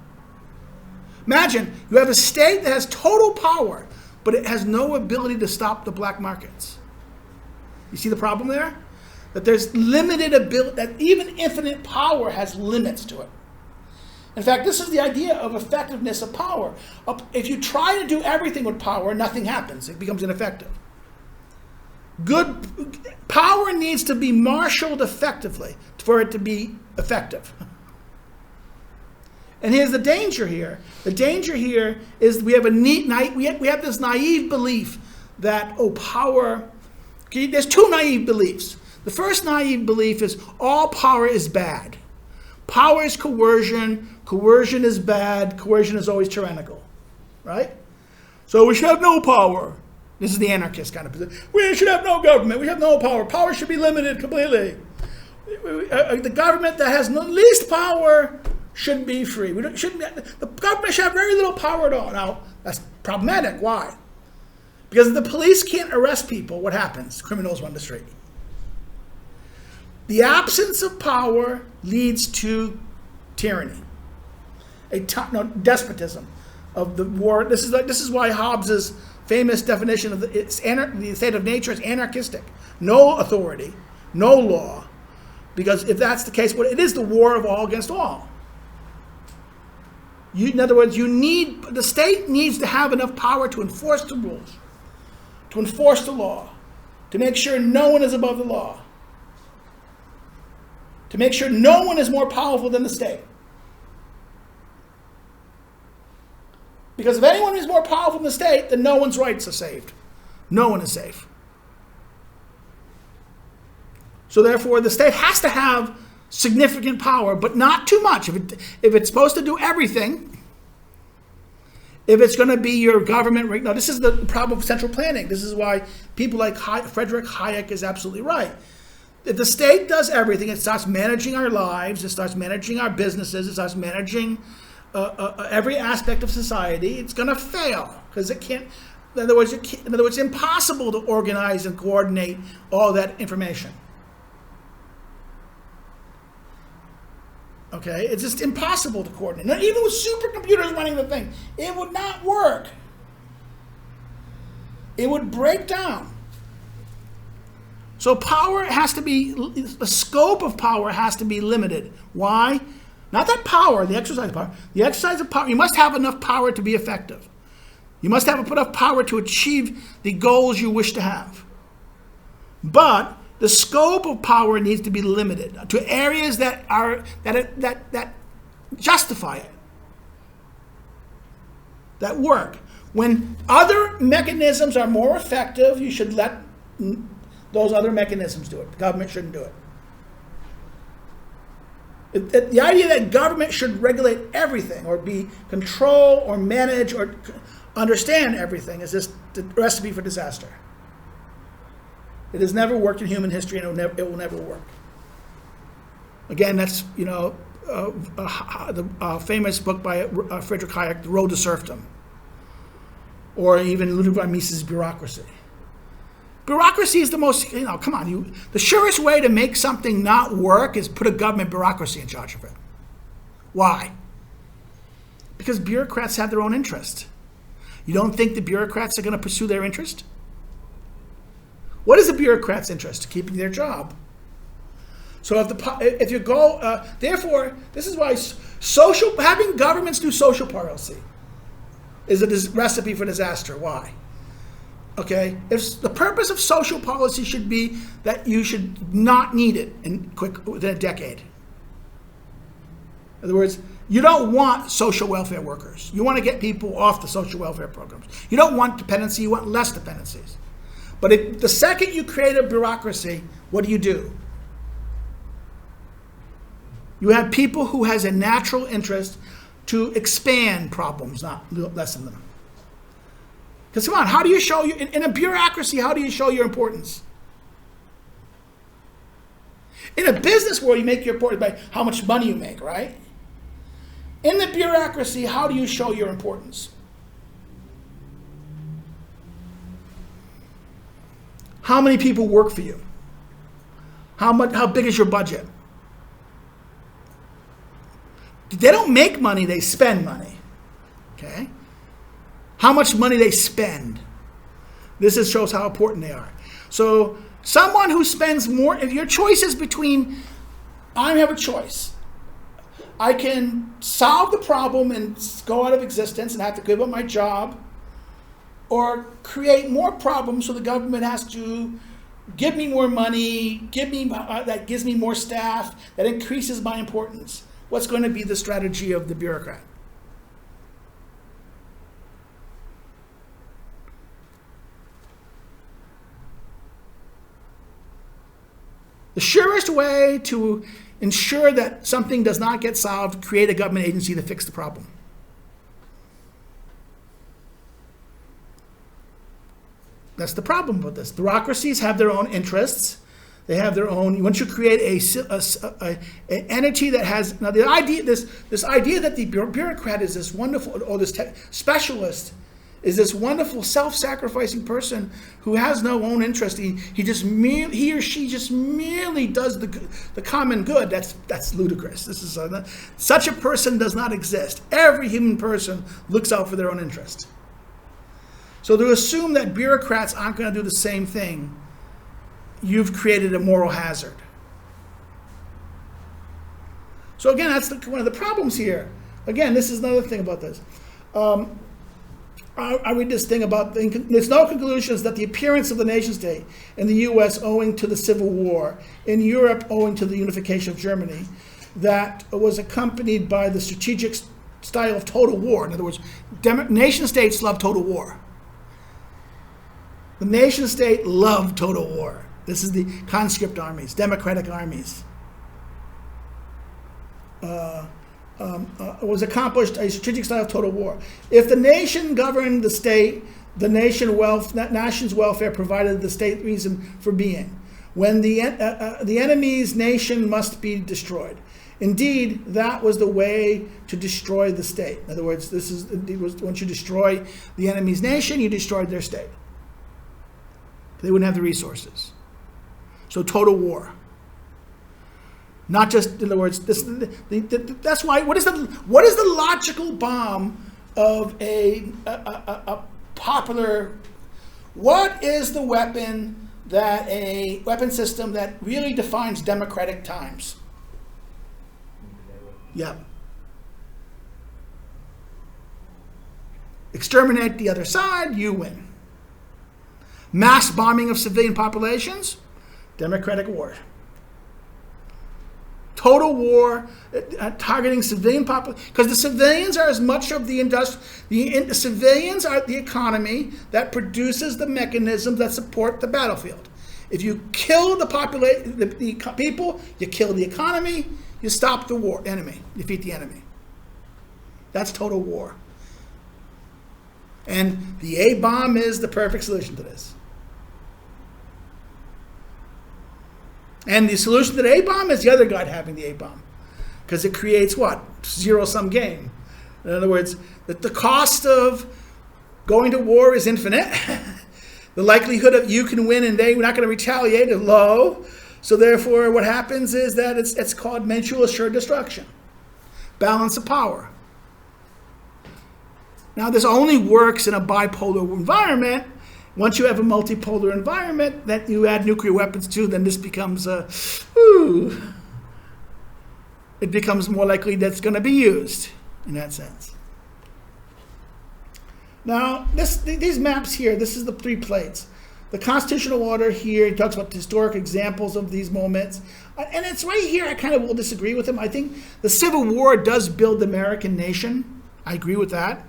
Imagine you have a state that has total power, but it has no ability to stop the black markets. You see the problem there? That there's limited ability, that even infinite power has limits to it. In fact, this is the idea of effectiveness of power. If you try to do everything with power, nothing happens. It becomes ineffective. Good power needs to be marshaled effectively for it to be effective. And here's the danger here. The danger here is we have this naive belief that power. There's two naive beliefs. The first naive belief is all power is bad. Power is coercion. Coercion is bad. Coercion is always tyrannical, right? So we should have no power. This is the anarchist kind of position. We should have no government. We have no power. Power should be limited completely. The government that has the least power should be free. The government should have very little power at all. Now, that's problematic. Why? Because if the police can't arrest people, what happens? Criminals run the street. The absence of power leads to tyranny, despotism of the war. This is why Hobbes's famous definition of the state of nature is anarchistic. No authority, no law, Because if that's the case, well, it is the war of all against all. In other words, the state needs to have enough power to enforce the rules, to enforce the law, to make sure no one is above the law, to make sure no one is more powerful than the state. Because if anyone is more powerful than the state, then no one's rights are saved. No one is safe. So therefore, the state has to have significant power, but not too much. If it's supposed to do everything, if it's going to be your government, no, this is the problem of central planning. This is why people like Frederick Hayek is absolutely right. If the state does everything, it starts managing our lives, it starts managing our businesses, it starts managing every aspect of society, it's going to fail because it can't. In other words, it's impossible to organize and coordinate all that information. Okay, it's just impossible to coordinate. Now, even with supercomputers running the thing, it would not work. It would break down. So power has to be, the scope of power has to be limited. Why? Not that power, the exercise of power. The exercise of power, you must have enough power to be effective. You must have enough power to achieve the goals you wish to have. But the scope of power needs to be limited to areas that justify it, that work. When other mechanisms are more effective, you should let those other mechanisms do it. The government shouldn't do it. The idea that government should regulate everything or be control or manage or understand everything is just the recipe for disaster. It has never worked in human history, and it will never work. Again, that's the famous book by Friedrich Hayek, The Road to Serfdom, or even Ludwig von Mises' Bureaucracy. Bureaucracy is the most, come on, the surest way to make something not work is put a government bureaucracy in charge of it. Why? Because bureaucrats have their own interest. You don't think the bureaucrats are going to pursue their interest? What is the bureaucrat's interest? Keeping their job. So if you go, therefore, this is why having governments do social policy is a recipe for disaster. Why? Okay, if the purpose of social policy should be that you should not need it within a decade. In other words, you don't want social welfare workers. You want to get people off the social welfare programs. You don't want dependency, you want less dependencies. But the second you create a bureaucracy, what do? You have people who has a natural interest to expand problems, not lessen them. Because come on, how do you show in a bureaucracy, how do you show your importance? In a business world, you make your importance by how much money you make, right? In the bureaucracy, how do you show your importance? How many people work for you? How big is your budget? They don't make money, they spend money. Okay? How much money they spend. This shows how important they are. So someone who spends more, if your choice is between, I have a choice. I can solve the problem and go out of existence and have to give up my job, or create more problems so the government has to give me more money, that gives me more staff, that increases my importance. What's going to be the strategy of the bureaucrat? The surest way to ensure that something does not get solved, create a government agency to fix the problem. That's the problem with this. Bureaucracies have their own interests. They have their own. Once you create an entity that has now the idea, this idea that the bureaucrat is this wonderful, or this specialist is this wonderful self-sacrificing person who has no own interest. He or she just merely does the common good. That's ludicrous. This is such a person does not exist. Every human person looks out for their own interest. So to assume that bureaucrats aren't going to do the same thing, you've created a moral hazard. So again, that's one of the problems here. Again, this is another thing about this. I read this thing about, there's no conclusions that the appearance of the nation state in the U.S. owing to the Civil War, in Europe owing to the unification of Germany, that was accompanied by the strategic style of total war. In other words, nation states love total war. The nation state loved total war. This is the conscript armies, democratic armies. Was accomplished a strategic style of total war. If the nation governed the state, the nation's welfare provided the state reason for being. When the enemy's nation must be destroyed. Indeed, that was the way to destroy the state. In other words, once you destroy the enemy's nation, you destroyed their state. They wouldn't have the resources. So total war. Not just, in other words, that's why. What is the logical bomb of a popular? What is the weapon system that really defines democratic times? Yeah. Exterminate the other side, you win. Mass bombing of civilian populations, democratic war. Total war, targeting civilian population, because the civilians are as much of the civilians are the economy that produces the mechanisms that support the battlefield. If you kill the people, you kill the economy, you stop the enemy, defeat the enemy. That's total war. And the A-bomb is the perfect solution to this. And the solution to the A-bomb is the other guy having the A-bomb. Because it creates what? Zero-sum game. In other words, that the cost of going to war is infinite. The likelihood of you can win and they're not going to retaliate is low. So therefore, what happens is that it's called mutual assured destruction. Balance of power. Now, this only works in a bipolar environment. Once you have a multipolar environment that you add nuclear weapons to, then this becomes it becomes more likely that it's going to be used in that sense. Now, these maps here, this is the 3 plates. The constitutional order here, he talks about historic examples of these moments. And it's right here I kind of will disagree with him. I think the Civil War does build the American nation. I agree with that.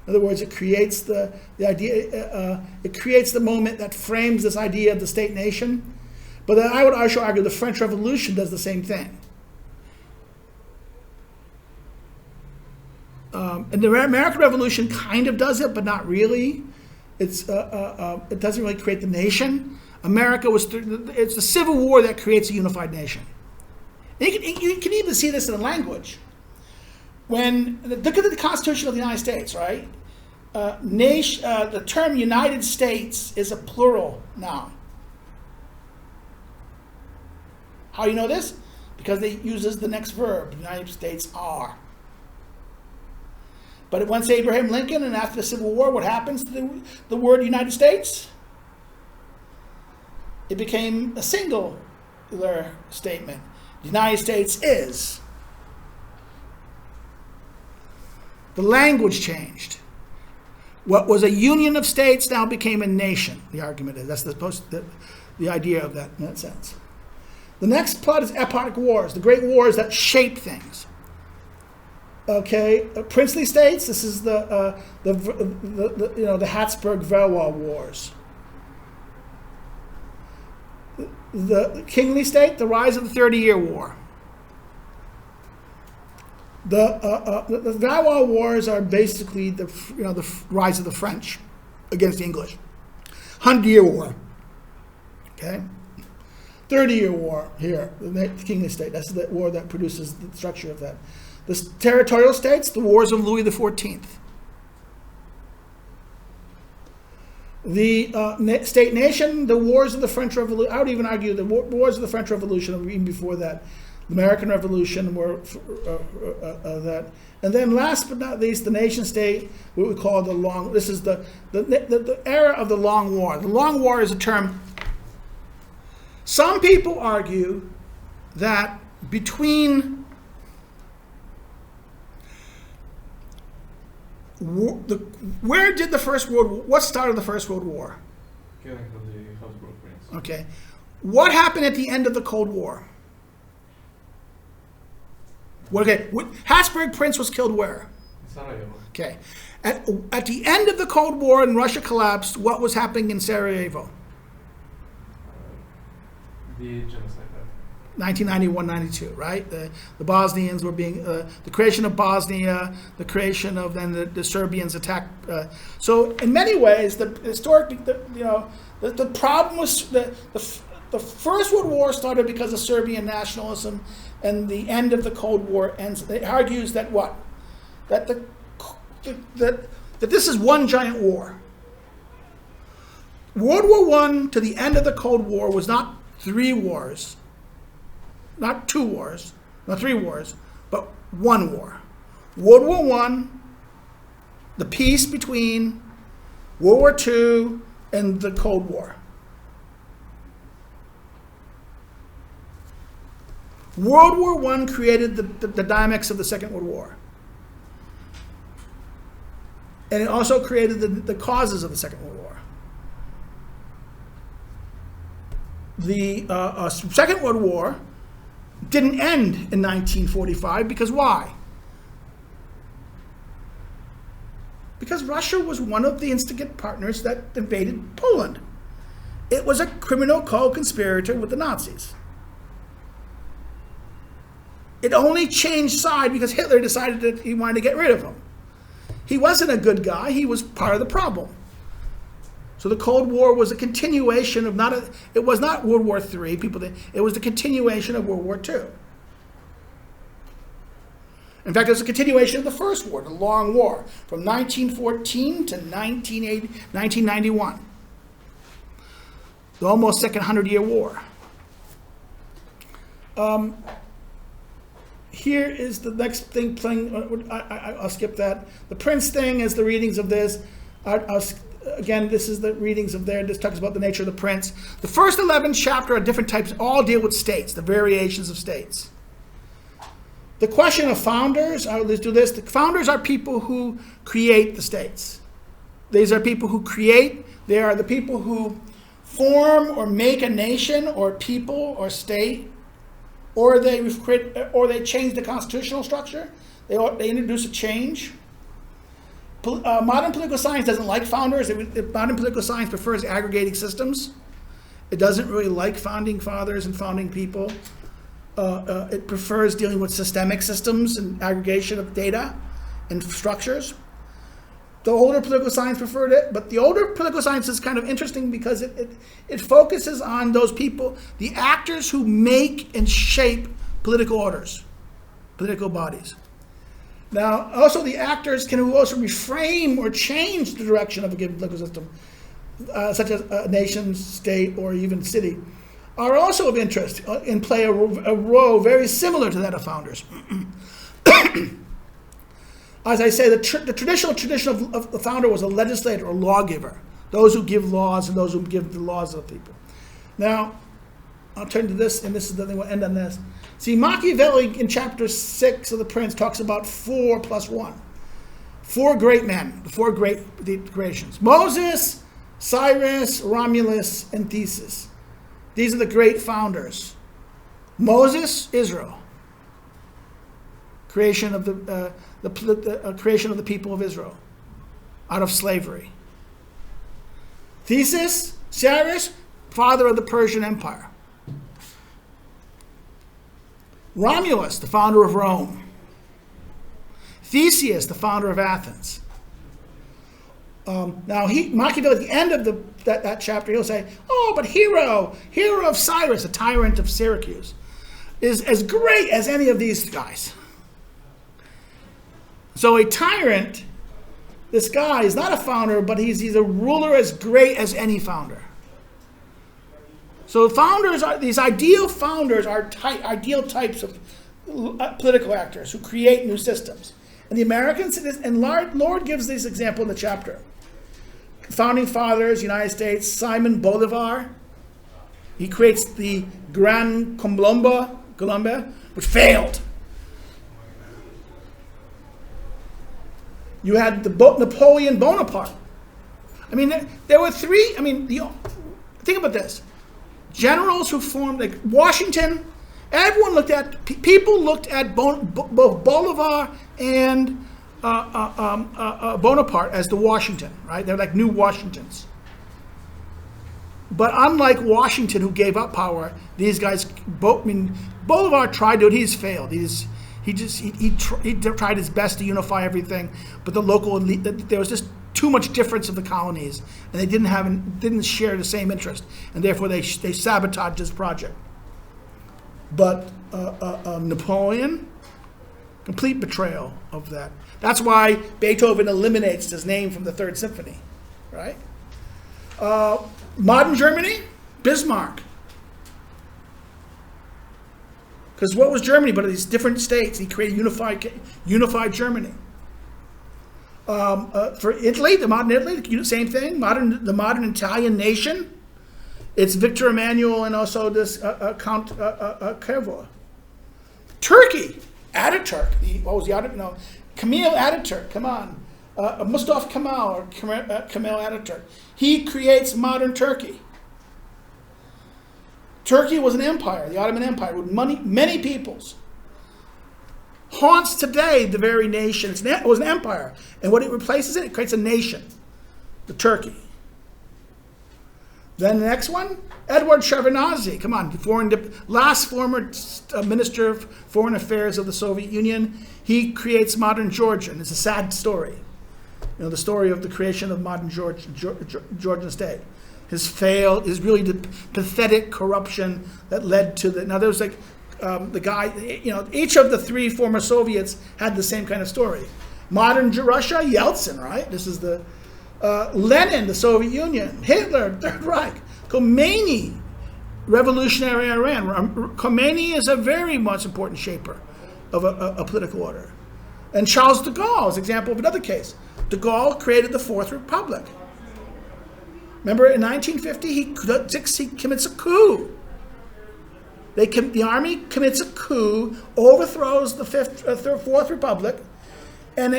In other words, it creates the idea. It creates the moment that frames this idea of the state nation. But then I would also argue the French Revolution does the same thing. And the American Revolution kind of does it, but not really. It doesn't really create the nation. It's the Civil War that creates a unified nation. And you can even see this in the language. Look at the Constitution of the United States, right? The term United States is a plural noun. How do you know this? Because it uses the next verb, United States are. But once Abraham Lincoln and after the Civil War, what happens to the word United States? It became a singular statement. The United States is. The language changed. What was a union of states now became a nation, the argument is. That's the idea of that in that sense. The next plot is epoch wars, the great wars that shape things. Okay, princely states, this is the Habsburg-Valois wars. The kingly state, the rise of the 30-Year War. The Valois Wars are basically the rise of the French against the English. 100-Year War. Okay? 30-Year War here, the kingly state. That's the war that produces the structure of that. The territorial states, the wars of Louis XIV. The state nation, the wars of the French Revolution. I would even argue the wars of the French Revolution, even before that. The American Revolution were that. And then last but not least, the nation state, what we call this is the era of the Long War. The Long War is a term. Some people argue that between where did the First World War, what started the First World War? Killing of the Habsburg prince. Okay. What happened at the end of the Cold War? Okay, Habsburg Prince was killed where? Sarajevo. Okay. At the end of the Cold War and Russia collapsed, what was happening in Sarajevo? The genocide. 1991-92, right? The Bosnians were being, the creation of Bosnia, the creation of then the Serbians attacked. So in many ways, the problem was the First World War started because of Serbian nationalism, and the end of the Cold War ends. It argues that what? That this is one giant war. World War I to the end of the Cold War was not 3 wars, not 2 wars, not 3 wars, but 1 war. World War I, the peace between World War II and the Cold War. World War I created the dynamics of the Second World War. And it also created the causes of the Second World War. The Second World War didn't end in 1945 because why? Because Russia was one of the instigate partners that invaded Poland. It was a criminal co-conspirator with the Nazis. It only changed side because Hitler decided that he wanted to get rid of him. He wasn't a good guy, he was part of the problem. So the Cold War was a continuation of it was not World War III, it was the continuation of World War II. In fact, it was a continuation of the First War, the Long War, from 1914 to 1991. The almost second 100-year war. Here is the next thing playing. I'll skip that. The Prince thing is the readings of this. Again, this is the readings of there. This talks about the nature of the Prince. The first 11 chapters are different types, all deal with states, the variations of states. The question of founders, let's do this. The founders are people who create the states. These are people who create. They are the people who form or make a nation or people or state, or they change the constitutional structure. They introduce a change. Modern political science doesn't like founders. Modern political science prefers aggregating systems. It doesn't really like founding fathers and founding people. It prefers dealing with systemic systems and aggregation of data and structures. The older political science preferred it, but the older political science is kind of interesting because it focuses on those people, the actors who make and shape political orders, political bodies. Now, also the actors can also reframe or change the direction of a given political system, such as a nation, state, or even city, are also of interest and play a role very similar to that of founders. As I say, the traditional tradition of the founder was a legislator or lawgiver, those who give laws and those who give the laws of the people. Now, I'll turn to this, and this is the thing, we'll end on this. See, Machiavelli in chapter 6 of The Prince talks about 4 plus 1. 4 great men, the 4 great creations. Moses, Cyrus, Romulus, and Theseus. These are the great founders. Moses, Israel. Creation of the creation of the people of Israel out of slavery. Theseus, Cyrus, father of the Persian Empire. Romulus, the founder of Rome. Theseus, the founder of Athens. Now, Machiavelli, at the end of that chapter, he'll say, oh, but hero of Cyrus, a tyrant of Syracuse, is as great as any of these guys. So a tyrant, this guy is not a founder, but he's a ruler as great as any founder. So these ideal founders are ideal types of political actors who create new systems. And the Americans, and Lord gives this example in the chapter. Founding fathers, United States, Simon Bolivar. He creates the Gran Colombia, which failed. You had Napoleon Bonaparte. I mean, there were three. I mean, think about this: generals who formed, like Washington. Everyone looked at people looked at both Bolivar and Bonaparte as the Washington, right? They're like new Washingtons. But unlike Washington, who gave up power, these guys. Bolivar tried to do it. He's failed. He tried his best to unify everything, but the local elite, there was just too much difference of the colonies, and they didn't share the same interest, and therefore they sabotaged his project. But Napoleon, complete betrayal of that. That's why Beethoven eliminates his name from the Third Symphony, right? Modern Germany, Bismarck. Because what was Germany but these different states? He created unified Germany. For Italy, the modern Italy, same thing. The modern Italian nation. It's Victor Emmanuel and also this Count Cavour. Turkey, Ataturk. What was the other? No, Kemal Ataturk. Come on, Mustafa Kemal or Kemal Ataturk. He creates modern Turkey. Turkey was an empire, the Ottoman Empire, with many peoples. Haunts today the very nation. It was an empire. And what it replaces it creates a nation, the Turkey. Then the next one, Edward Charnazzi. Come on, last former Minister of Foreign Affairs of the Soviet Union. He creates modern Georgia, and it's a sad story. The story of the creation of modern Georgian state. His really the pathetic corruption that led to the. Now there was like the guy. Each of the three former Soviets had the same kind of story. Modern Russia, Yeltsin, right? This is the Lenin, the Soviet Union, Hitler, Third Reich, Khomeini, revolutionary Iran. Khomeini is a very much important shaper of a political order, and Charles de Gaulle is an example of another case. De Gaulle created the Fourth Republic. Remember, in 1950, he commits a coup. The army commits a coup, overthrows the Fourth Republic, and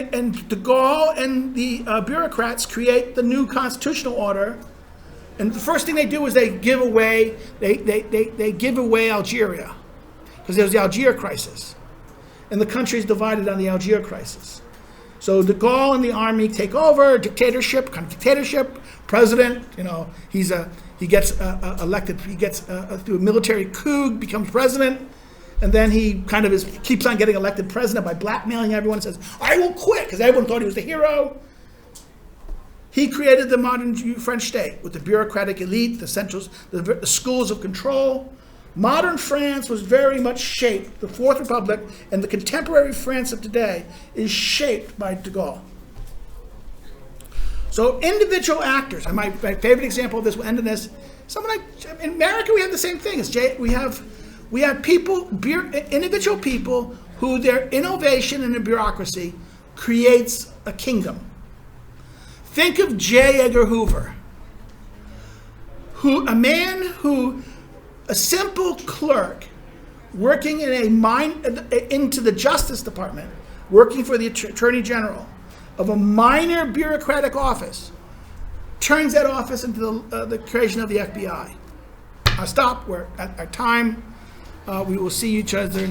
de Gaulle and the bureaucrats create the new constitutional order. And the first thing they do is they give away Algeria, because there was the Algiers crisis, and the country is divided on the Algiers crisis. So de Gaulle and the army take over, dictatorship, president. He gets elected. He gets through a military coup, becomes president, and then he keeps on getting elected president by blackmailing everyone. Says, "I will quit," because everyone thought he was the hero. He created the modern French state with the bureaucratic elite, the schools of control. Modern France was very much shaped. The Fourth Republic and the contemporary France of today is shaped by de Gaulle. So individual actors, and my favorite example of this, will end in this. In America, we have the same thing. We have people, individual people, who their innovation in the bureaucracy creates a kingdom. Think of J. Edgar Hoover, a simple clerk working into the Justice Department, working for the Attorney General of a minor bureaucratic office, turns that office into the creation of the FBI. I'll stop. We're at our time. We will see each other.